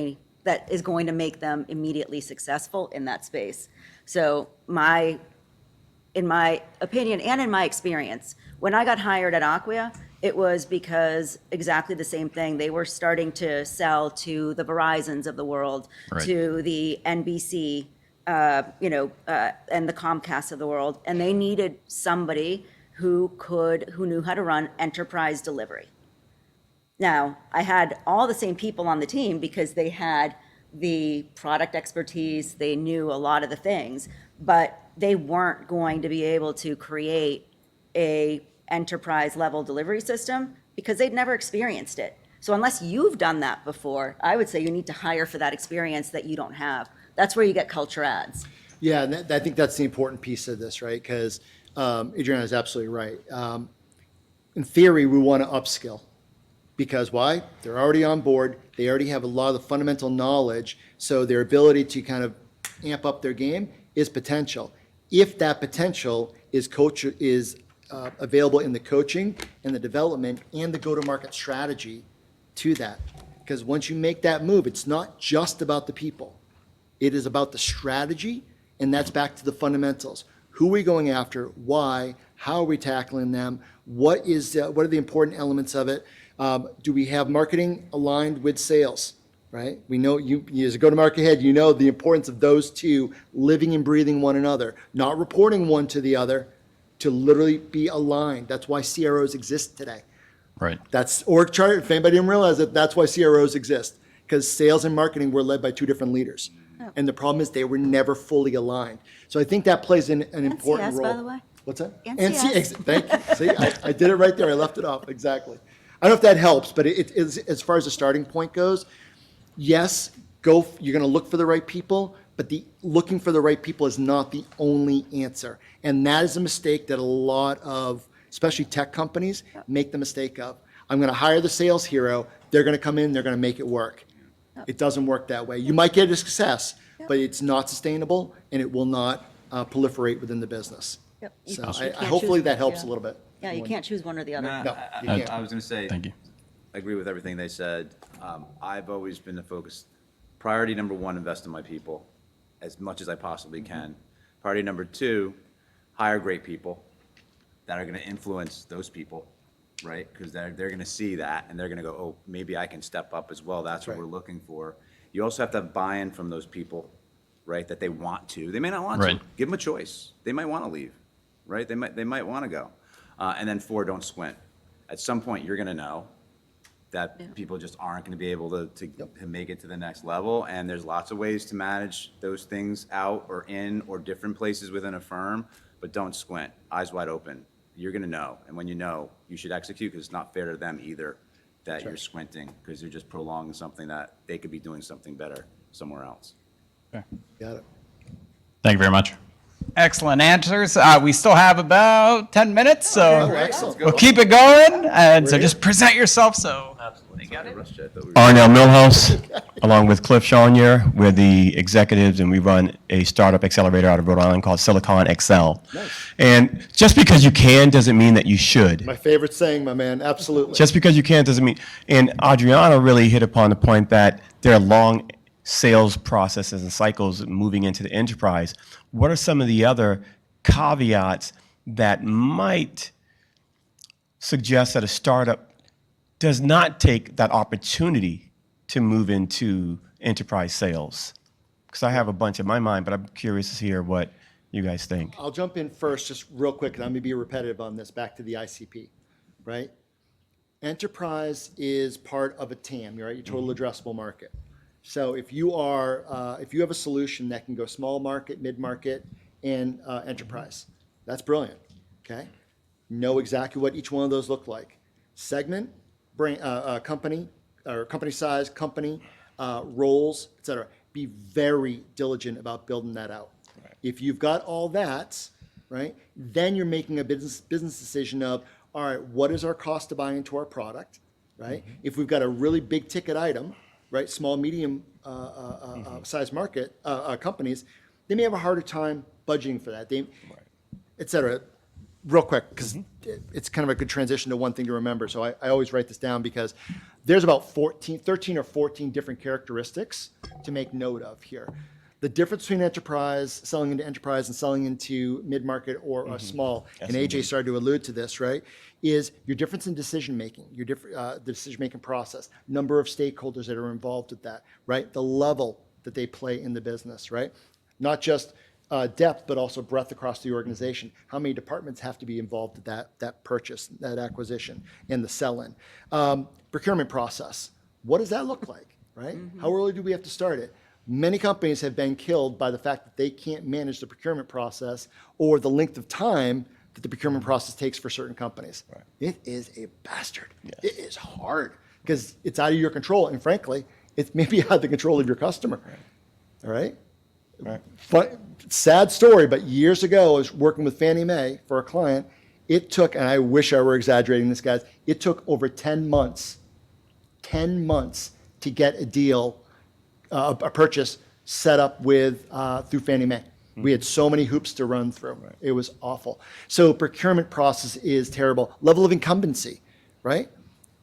[SPEAKER 3] is going to make them immediately successful in that space. So in my opinion and in my experience, when I got hired at Acquia, it was because exactly the same thing. They were starting to sell to the Verizons of the world,
[SPEAKER 5] Right.
[SPEAKER 3] to the NBC, and the Comcast of the world, and they needed somebody who knew how to run enterprise delivery. Now, I had all the same people on the team because they had the product expertise, they knew a lot of the things, but they weren't going to be able to create a enterprise level delivery system because they'd never experienced it. So unless you've done that before, I would say you need to hire for that experience that you don't have. That's where you get culture adds.
[SPEAKER 4] Yeah, and I think that's the important piece of this, right? Because Adriana is absolutely right. In theory, we want to upskill. Because why? They're already on board. They already have a lot of the fundamental knowledge. So their ability to kind of amp up their game is potential. If that potential is available in the coaching and the development and the go-to-market strategy to that. Because once you make that move, it's not just about the people. It is about the strategy, and that's back to the fundamentals. Who are we going after? Why? How are we tackling them? What are the important elements of it? Do we have marketing aligned with sales, right? We know you as a go-to-market head, you know the importance of those two living and breathing one another, not reporting one to the other, to literally be aligned. That's why CROs exist today.
[SPEAKER 5] Right.
[SPEAKER 4] That's org chart. If anybody didn't realize it, that's why CROs exist, because sales and marketing were led by two different leaders. And the problem is they were never fully aligned. So I think that plays an important
[SPEAKER 3] NCS,
[SPEAKER 4] role.
[SPEAKER 3] by the way.
[SPEAKER 4] What's that?
[SPEAKER 3] NCS.
[SPEAKER 4] Thank you. See, I did it right there. I left it off. Exactly. I don't know if that helps, but it is, as far as the starting point goes, yes, you're going to look for the right people, but the looking for the right people is not the only answer. And that is a mistake that a lot of, especially tech companies, make the mistake of. I'm going to hire the sales hero. They're going to come in. They're going to make it work. It doesn't work that way. You might get a success, but it's not sustainable, and it will not proliferate within the business.
[SPEAKER 3] Yep.
[SPEAKER 4] So
[SPEAKER 3] You can't
[SPEAKER 4] hopefully
[SPEAKER 3] choose-
[SPEAKER 4] that helps
[SPEAKER 3] yeah.
[SPEAKER 4] a little bit.
[SPEAKER 3] Yeah, you can't choose one or the other.
[SPEAKER 2] Nah,
[SPEAKER 4] No, you
[SPEAKER 2] I
[SPEAKER 4] can't.
[SPEAKER 2] was going to say,
[SPEAKER 5] Thank you.
[SPEAKER 2] I agree with everything they said. I've always been the focus. Priority number one, invest in my people as much as I possibly can. Priority number two, hire great people that are going to influence those people, right? Because they're going to see that and they're going to go, oh, maybe I can step up as well. That's what
[SPEAKER 4] right.
[SPEAKER 2] we're looking for. You also have to have buy-in from those people, right? That they want to. They may not want
[SPEAKER 5] Right.
[SPEAKER 2] to. Give them a choice. They might want to leave, right? They might want to go. And then four, don't squint. At some point, you're going to know that people just aren't going to be able to make it to the next level. And there's lots of ways to manage those things out or in or different places within a firm, but don't squint, eyes wide open. You're going to know. And when you know, you should execute because it's not fair to them either that you're squinting because you're just prolonging something that they could be doing something better somewhere else.
[SPEAKER 4] Got it.
[SPEAKER 5] Thank you very much.
[SPEAKER 1] Excellent answers. We still have about 10 minutes, so
[SPEAKER 4] Oh, excellent.
[SPEAKER 1] we'll keep it going. And so
[SPEAKER 4] We're
[SPEAKER 1] just present yourself. So they got it.
[SPEAKER 6] Arnell Millhouse, along with Cliff Shawnier. We're the executives, and we run a startup accelerator out of Rhode Island called Silicon Excel.
[SPEAKER 4] Nice.
[SPEAKER 6] And just because you can doesn't mean that you should.
[SPEAKER 4] My favorite saying, my man. Absolutely.
[SPEAKER 6] Just because you can doesn't mean. And Adriana really hit upon the point that there are long sales processes and cycles moving into the enterprise. What are some of the other caveats that might suggest that a startup does not take that opportunity to move into enterprise sales? Because I have a bunch in my mind, but I'm curious to hear what you guys think.
[SPEAKER 4] I'll jump in first, just real quick, and I'm going to be repetitive on this, back to the ICP, right? Enterprise is part of a TAM, right? Your total addressable market. So if you have a solution that can go small market, mid market, and enterprise, that's brilliant. Okay, know exactly what each one of those look like. Segment, company, or company size, company, roles, etc. Be very diligent about building that out. Right. If you've got all that, right, then you're making a business decision of, all right, what is our cost to buy into our product, right? If we've got a really big ticket item, right, small, medium size market companies, they may have a harder time budgeting for that, et cetera. Real quick, because it's kind of a good transition to one thing to remember. So I always write this down because there's about 13 or 14 different characteristics to make note of here. The difference between selling into enterprise and selling into mid-market or small, and AJ started to allude to this, right, is your difference in decision-making, the decision-making process, number of stakeholders that are involved with that, right, the level that they play in the business, right? not just depth, but also breadth across the organization. How many departments have to be involved in that purchase, that acquisition, and the sell-in? Procurement process. What does that look like, right? How early do we have to start it? Many companies have been killed by the fact that they can't manage the procurement process or the length of time that the procurement process takes for certain companies. Right. It is a bastard. Yes. It is hard because it's out of your control, and frankly, it's maybe out of the control of your customer. Right. All right? Right. Sad story, but years ago, I was working with Fannie Mae for a client. It took, and I wish I were exaggerating this, guys, it took over 10 months to get a deal, a purchase set up with through Fannie Mae. We had so many hoops to run through. Right. It was awful. So procurement process is terrible. Level of incumbency, right?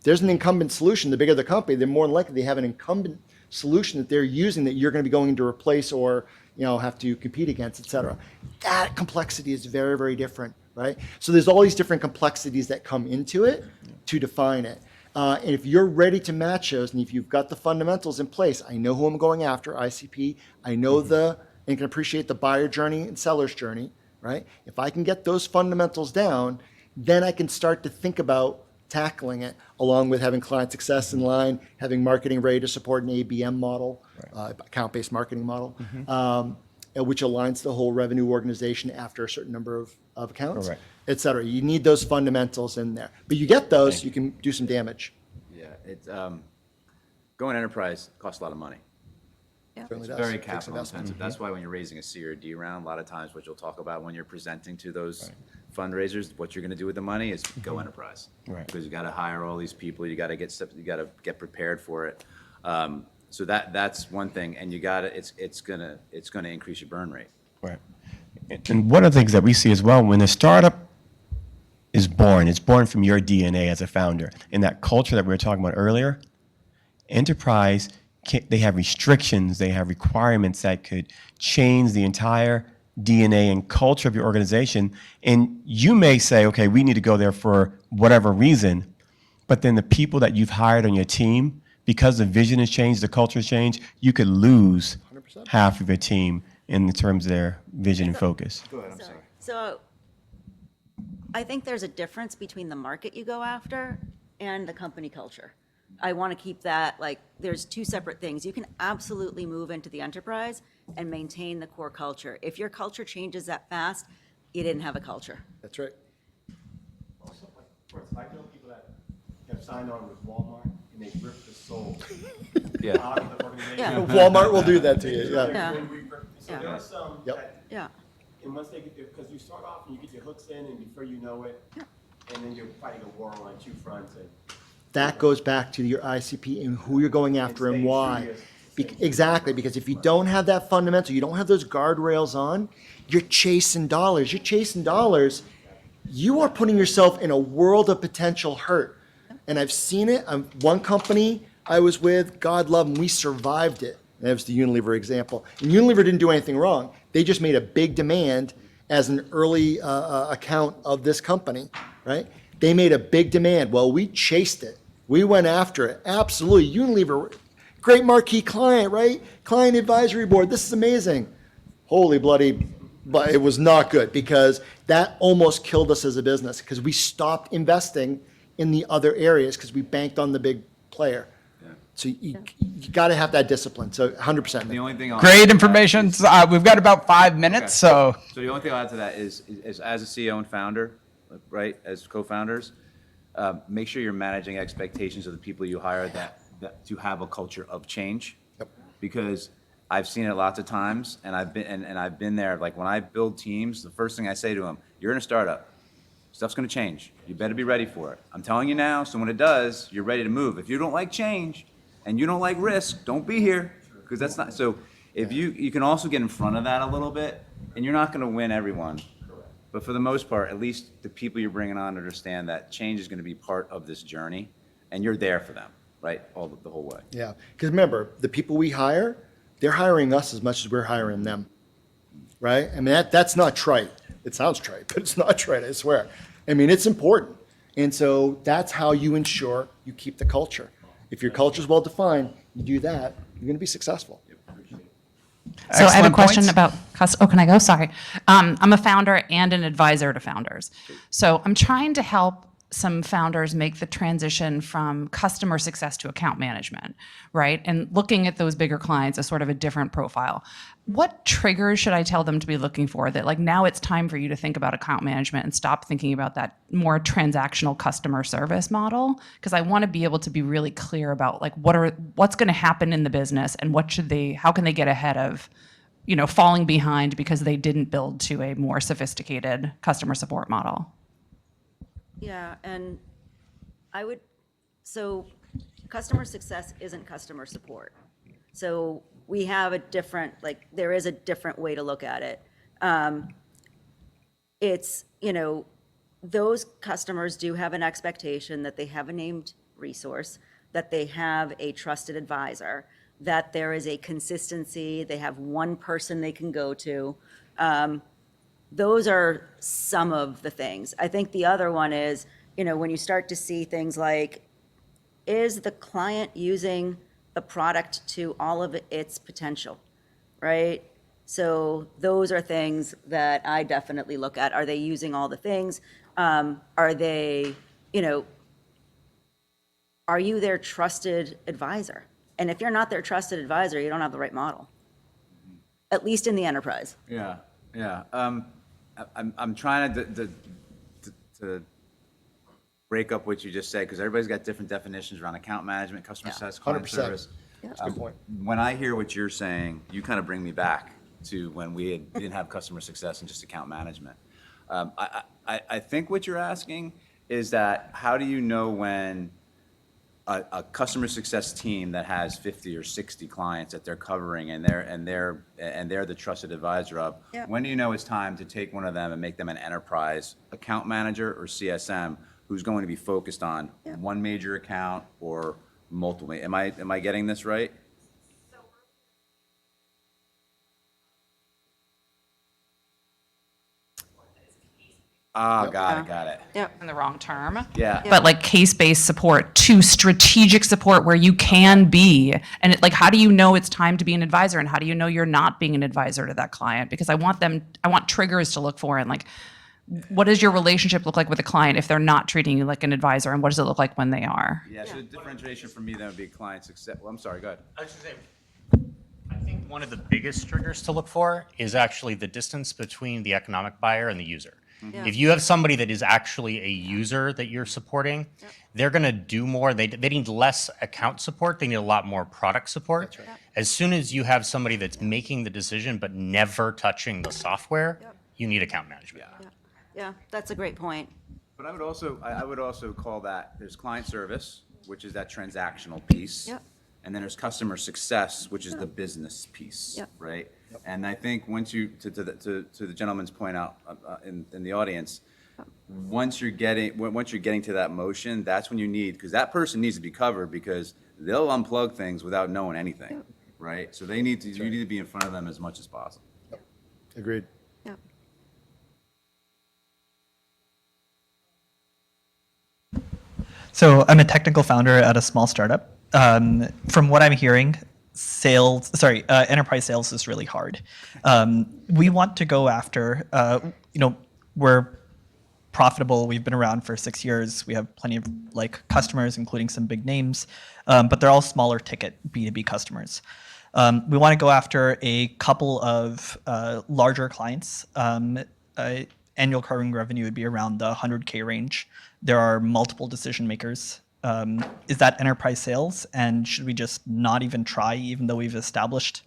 [SPEAKER 4] There's an incumbent solution. The bigger the company, the more likely they have an incumbent solution that they're using that you're going to be going to replace or have to compete against, et cetera. That complexity is very, very different, right? So there's all these different complexities that come into it to define it. And if you're ready to match those, and if you've got the fundamentals in place, I know who I'm going after, ICP. I know and can appreciate the buyer journey and seller's journey, right? If I can get those fundamentals down, then I can start to think about tackling it, along with having client success in line, having marketing ready to support an ABM model, account-based marketing model, which aligns the whole revenue organization after a certain number of accounts, et cetera. You need those fundamentals in there. But you get those, you can do some damage.
[SPEAKER 2] Yeah, it's going enterprise costs a lot of money.
[SPEAKER 4] Certainly
[SPEAKER 2] It's
[SPEAKER 4] does.
[SPEAKER 2] very
[SPEAKER 4] Takes
[SPEAKER 2] capital
[SPEAKER 4] investment.
[SPEAKER 2] intensive. That's why when you're raising a C or D round, a lot of times what you'll talk about when you're presenting to those fundraisers, what you're going to do with the money is go enterprise.
[SPEAKER 6] Right.
[SPEAKER 2] Because you got to hire all these people, you got to get stuff, you got to get prepared for it. So that's one thing, and you got to it's gonna increase your burn rate.
[SPEAKER 6] Right. And one of the things that we see as well, when a startup is born, it's born from your DNA as a founder. And that culture that we were talking about earlier, enterprise, they have restrictions, they have requirements that could change the entire DNA and culture of your organization. And you may say, okay, we need to go there for whatever reason, but then the people that you've hired on your team, because the vision has changed, the culture has changed, you could lose 100%. Half of your team in terms of their vision and focus.
[SPEAKER 2] Go ahead, I'm sorry.
[SPEAKER 3] So I think there's a difference between the market you go after and the company culture. I want to keep that, there's two separate things. You can absolutely move into the enterprise and maintain the core culture. If your culture changes that fast, you didn't have a culture.
[SPEAKER 4] That's right.
[SPEAKER 6] Also, I know people that have signed on with Walmart and they rip the soul
[SPEAKER 2] Yeah.
[SPEAKER 6] out of the organization.
[SPEAKER 3] Yeah.
[SPEAKER 4] Walmart will do that to you, yeah.
[SPEAKER 3] Yeah.
[SPEAKER 6] So there are some
[SPEAKER 4] Yep.
[SPEAKER 6] that,
[SPEAKER 3] Yeah.
[SPEAKER 6] and once they get there, because you start off and you get your hooks in, and before you know it, and then you're fighting a war on two fronts. And
[SPEAKER 4] That goes back to your ICP and who you're going after and
[SPEAKER 6] staying
[SPEAKER 4] why.
[SPEAKER 6] serious.
[SPEAKER 4] Exactly, because if you don't have that fundamental, you don't have those guardrails on, you're chasing dollars. You're chasing dollars. You are putting yourself in a world of potential hurt. And I've seen it. One company I was with, God love them, we survived it. That was the Unilever example. And Unilever didn't do anything wrong. They just made a big demand as an early account of this company, right? They made a big demand. Well, we chased it. We went after it. Absolutely. Unilever, great marquee client, right? Client advisory board. This is amazing. Holy bloody, but it was not good because that almost killed us as a business because we stopped investing in the other areas because we banked on the big player. So you got to have that discipline. So 100%.
[SPEAKER 2] The only thing I'll
[SPEAKER 1] Great information. We've got about 5 minutes, so
[SPEAKER 2] So the only thing I'll add to that is as a CEO and founder, right, as co-founders, make sure you're managing expectations of the people you hire that to have a culture of change.
[SPEAKER 4] Yep.
[SPEAKER 2] Because I've seen it lots of times, and I've been there. Like when I build teams, the first thing I say to them, "You're in a startup. Stuff's going to change. You better be ready for it. I'm telling you now. So when it does, you're ready to move. If you don't like change and you don't like risk, don't be here because that's not." So if you can also get in front of that a little bit, and you're not going to win everyone. But for the most part, at least the people you're bringing on understand that change is going to be part of this journey, and you're there for them, right, the whole way.
[SPEAKER 4] Yeah, because remember, the people we hire, they're hiring us as much as we're hiring them, right? I mean, that's not trite. It sounds trite, but it's not trite, I swear. I mean, it's important. And so that's how you ensure you keep the culture. If your culture is well-defined, you do that, you're going to be successful.
[SPEAKER 7] So I have a
[SPEAKER 1] Excellent
[SPEAKER 7] question
[SPEAKER 1] points.
[SPEAKER 7] about, oh, can I go? Sorry. I'm a founder and an advisor to founders. So I'm trying to help some founders make the transition from customer success to account management, right? And looking at those bigger clients as sort of a different profile. What triggers should I tell them to be looking for that, like, now it's time for you to think about account management and stop thinking about that more transactional customer service model? Because I want to be able to be really clear about, like, what's going to happen in the business and how can they get ahead of, falling behind because they didn't build to a more sophisticated customer support model.
[SPEAKER 3] Yeah, and so customer success isn't customer support. So we have there is a different way to look at it. It's, those customers do have an expectation that they have a named resource, that they have a trusted advisor, that there is a consistency, they have one person they can go to. Those are some of the things. I think the other one is, when you start to see things like, is the client using the product to all of its potential, right? So those are things that I definitely look at. Are they using all the things? Are they, are you their trusted advisor? And if you're not their trusted advisor, you don't have the right model, at least in the enterprise.
[SPEAKER 2] Yeah, yeah. I'm trying to break up what you just said, because everybody's got different definitions around account management, customer success, client
[SPEAKER 4] 100%.
[SPEAKER 2] service.
[SPEAKER 4] That's a good point.
[SPEAKER 2] When I hear what you're saying, you kind of bring me back to when we didn't have customer success and just account management. I think what you're asking is that, how do you know when a customer success team that has 50 or 60 clients that they're covering and they're the trusted advisor of,
[SPEAKER 3] Yeah.
[SPEAKER 2] when do you know it's time to take one of them and make them an enterprise account manager or CSM who's going to be focused on one major account or multiple? Am I getting this right? Got it.
[SPEAKER 3] Yep.
[SPEAKER 7] In the wrong term.
[SPEAKER 2] Yeah.
[SPEAKER 7] But like case-based support to strategic support where you can be, and how do you know it's time to be an advisor, and how do you know you're not being an advisor to that client? Because I want triggers to look for, and what does your relationship look like with a client if they're not treating you like an advisor, and what does it look like when they are?
[SPEAKER 2] Yeah, so the differentiation for me then would be client success. Well, I'm sorry, go ahead.
[SPEAKER 8] I was gonna say, I think one of the biggest triggers to look for is actually the distance between the economic buyer and the user.
[SPEAKER 3] Yeah.
[SPEAKER 8] If you have somebody that is actually a user that you're supporting, they're going to do more. They need less account support. They need a lot more product support.
[SPEAKER 4] That's right.
[SPEAKER 8] As soon as you have somebody that's making the decision but never touching the software, you need account management.
[SPEAKER 3] Yeah, that's a great point.
[SPEAKER 2] But I would also call that, there's client service, which is that transactional piece.
[SPEAKER 3] Yep.
[SPEAKER 2] And then there's customer success, which is the business piece,
[SPEAKER 3] Yep.
[SPEAKER 2] right? And I think once you, to the gentleman's point out in the audience, once you're getting to that motion, that's when you need, because that person needs to be covered, because they'll unplug things without knowing anything, right? So you need to be in front of them as much as possible.
[SPEAKER 4] Agreed.
[SPEAKER 3] Yep.
[SPEAKER 9] So I'm a technical founder at a small startup. From what I'm hearing, enterprise sales is really hard. We want to go after, we're profitable. We've been around for 6 years. We have plenty of customers, including some big names, but they're all smaller ticket B2B customers. We want to go after a couple of larger clients. Annual recurring revenue would be around the 100K range. There are multiple decision makers. Is that enterprise sales? And should we just not even try, even though we've established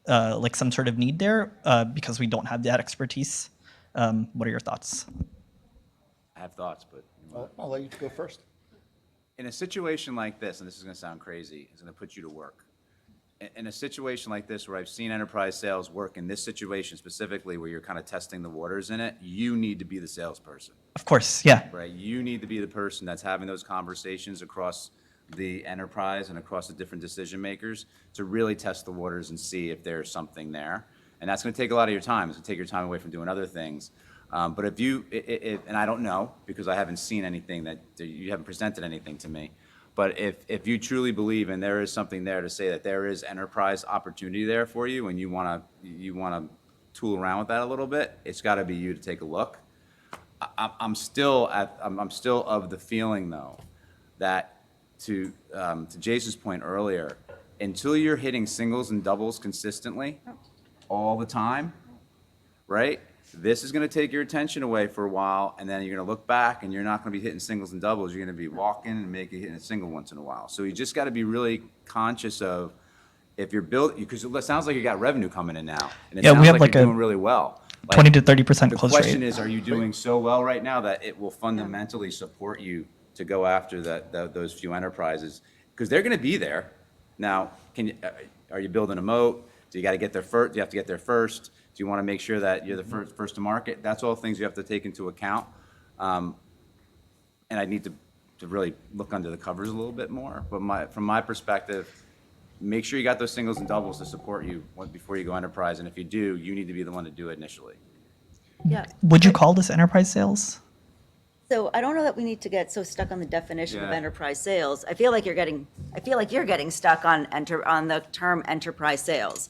[SPEAKER 9] some sort of need there, because we don't have that expertise? What are your thoughts?
[SPEAKER 2] I have thoughts, but
[SPEAKER 4] I'll let you go first.
[SPEAKER 2] in a situation like this, and this is going to sound crazy, it's going to put you to work. In a situation like this, where I've seen enterprise sales work in this situation specifically, where you're kind of testing the waters in it, you need to be the salesperson,
[SPEAKER 9] Of course, yeah.
[SPEAKER 2] right? You need to be the person that's having those conversations across the enterprise and across the different decision makers to really test the waters and see if there's something there. And that's going to take a lot of your time. It's going to take your time away from doing other things. But if you, and I don't know, because I haven't seen anything you haven't presented anything to me, But if you truly believe and there is something there to say that there is enterprise opportunity there for you and you want to tool around with that a little bit, it's got to be you to take a look. I'm still of the feeling though that to Jason's point earlier, until you're hitting singles and doubles consistently all the time, right? This is going to take your attention away for a while, and then you're going to look back, and you're not going to be hitting singles and doubles. You're going to be walking and maybe hitting a single once in a while. So you just got to be really conscious of if you're building, because it sounds like you got revenue coming in now, and it
[SPEAKER 9] Yeah,
[SPEAKER 2] sounds
[SPEAKER 9] we have
[SPEAKER 2] like
[SPEAKER 9] like
[SPEAKER 2] you're
[SPEAKER 9] a
[SPEAKER 2] doing really well.
[SPEAKER 9] 20 to 30% close
[SPEAKER 2] The question
[SPEAKER 9] rate.
[SPEAKER 2] is, are you doing so well right now that it will fundamentally support you to go after those few enterprises? Because they're going to be there. Now, are you building a moat? Do you got to get there first? Do you have to get there first? Do you want to make sure that you're the first to market? That's all things you have to take into account. And I need to really look under the covers a little bit more. But from my perspective, make sure you got those singles and doubles to support you before you go enterprise. And if you do, you need to be the one to do it initially.
[SPEAKER 3] Yeah.
[SPEAKER 9] Would you call this enterprise sales?
[SPEAKER 3] So I don't know that we need to get so stuck on the definition of
[SPEAKER 2] Yeah.
[SPEAKER 3] enterprise sales. I feel like you're getting stuck on the term enterprise sales.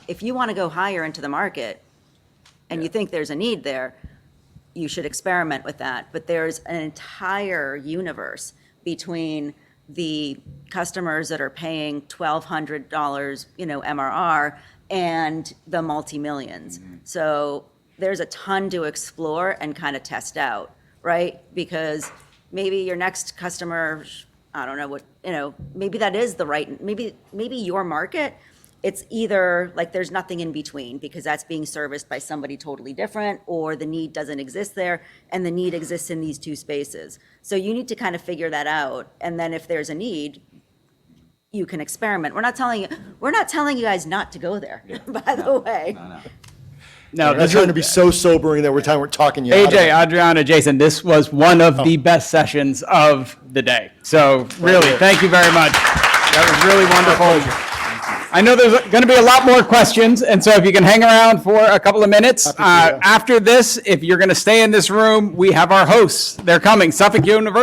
[SPEAKER 3] If you want to go higher into the market and you think there's a need there, you should experiment with that. But there's an entire universe between the customers that are paying $1,200, MRR and the multi-millions. So there's a ton to explore and kind of test out, right? Because maybe your next customer, I don't know what, maybe that is the right, maybe your market, it's either like there's nothing in between because that's being serviced by somebody totally different, or the need doesn't exist there and the need exists in these two spaces. So you need to kind of figure that out. And then if there's a need, you can experiment. We're not telling you guys not to go there, by the way.
[SPEAKER 1] No,
[SPEAKER 4] That's trying to be so sobering that we're talking you out of
[SPEAKER 1] AJ,
[SPEAKER 4] it.
[SPEAKER 1] Adriana, Jason, this was one of the best sessions of the day. So really, thank you very much. That was really wonderful. I know there's going to be a lot more questions, and so if you can hang around for a couple of minutes. After this, if you're going to stay in this room, we have our hosts. They're coming, Suffolk University.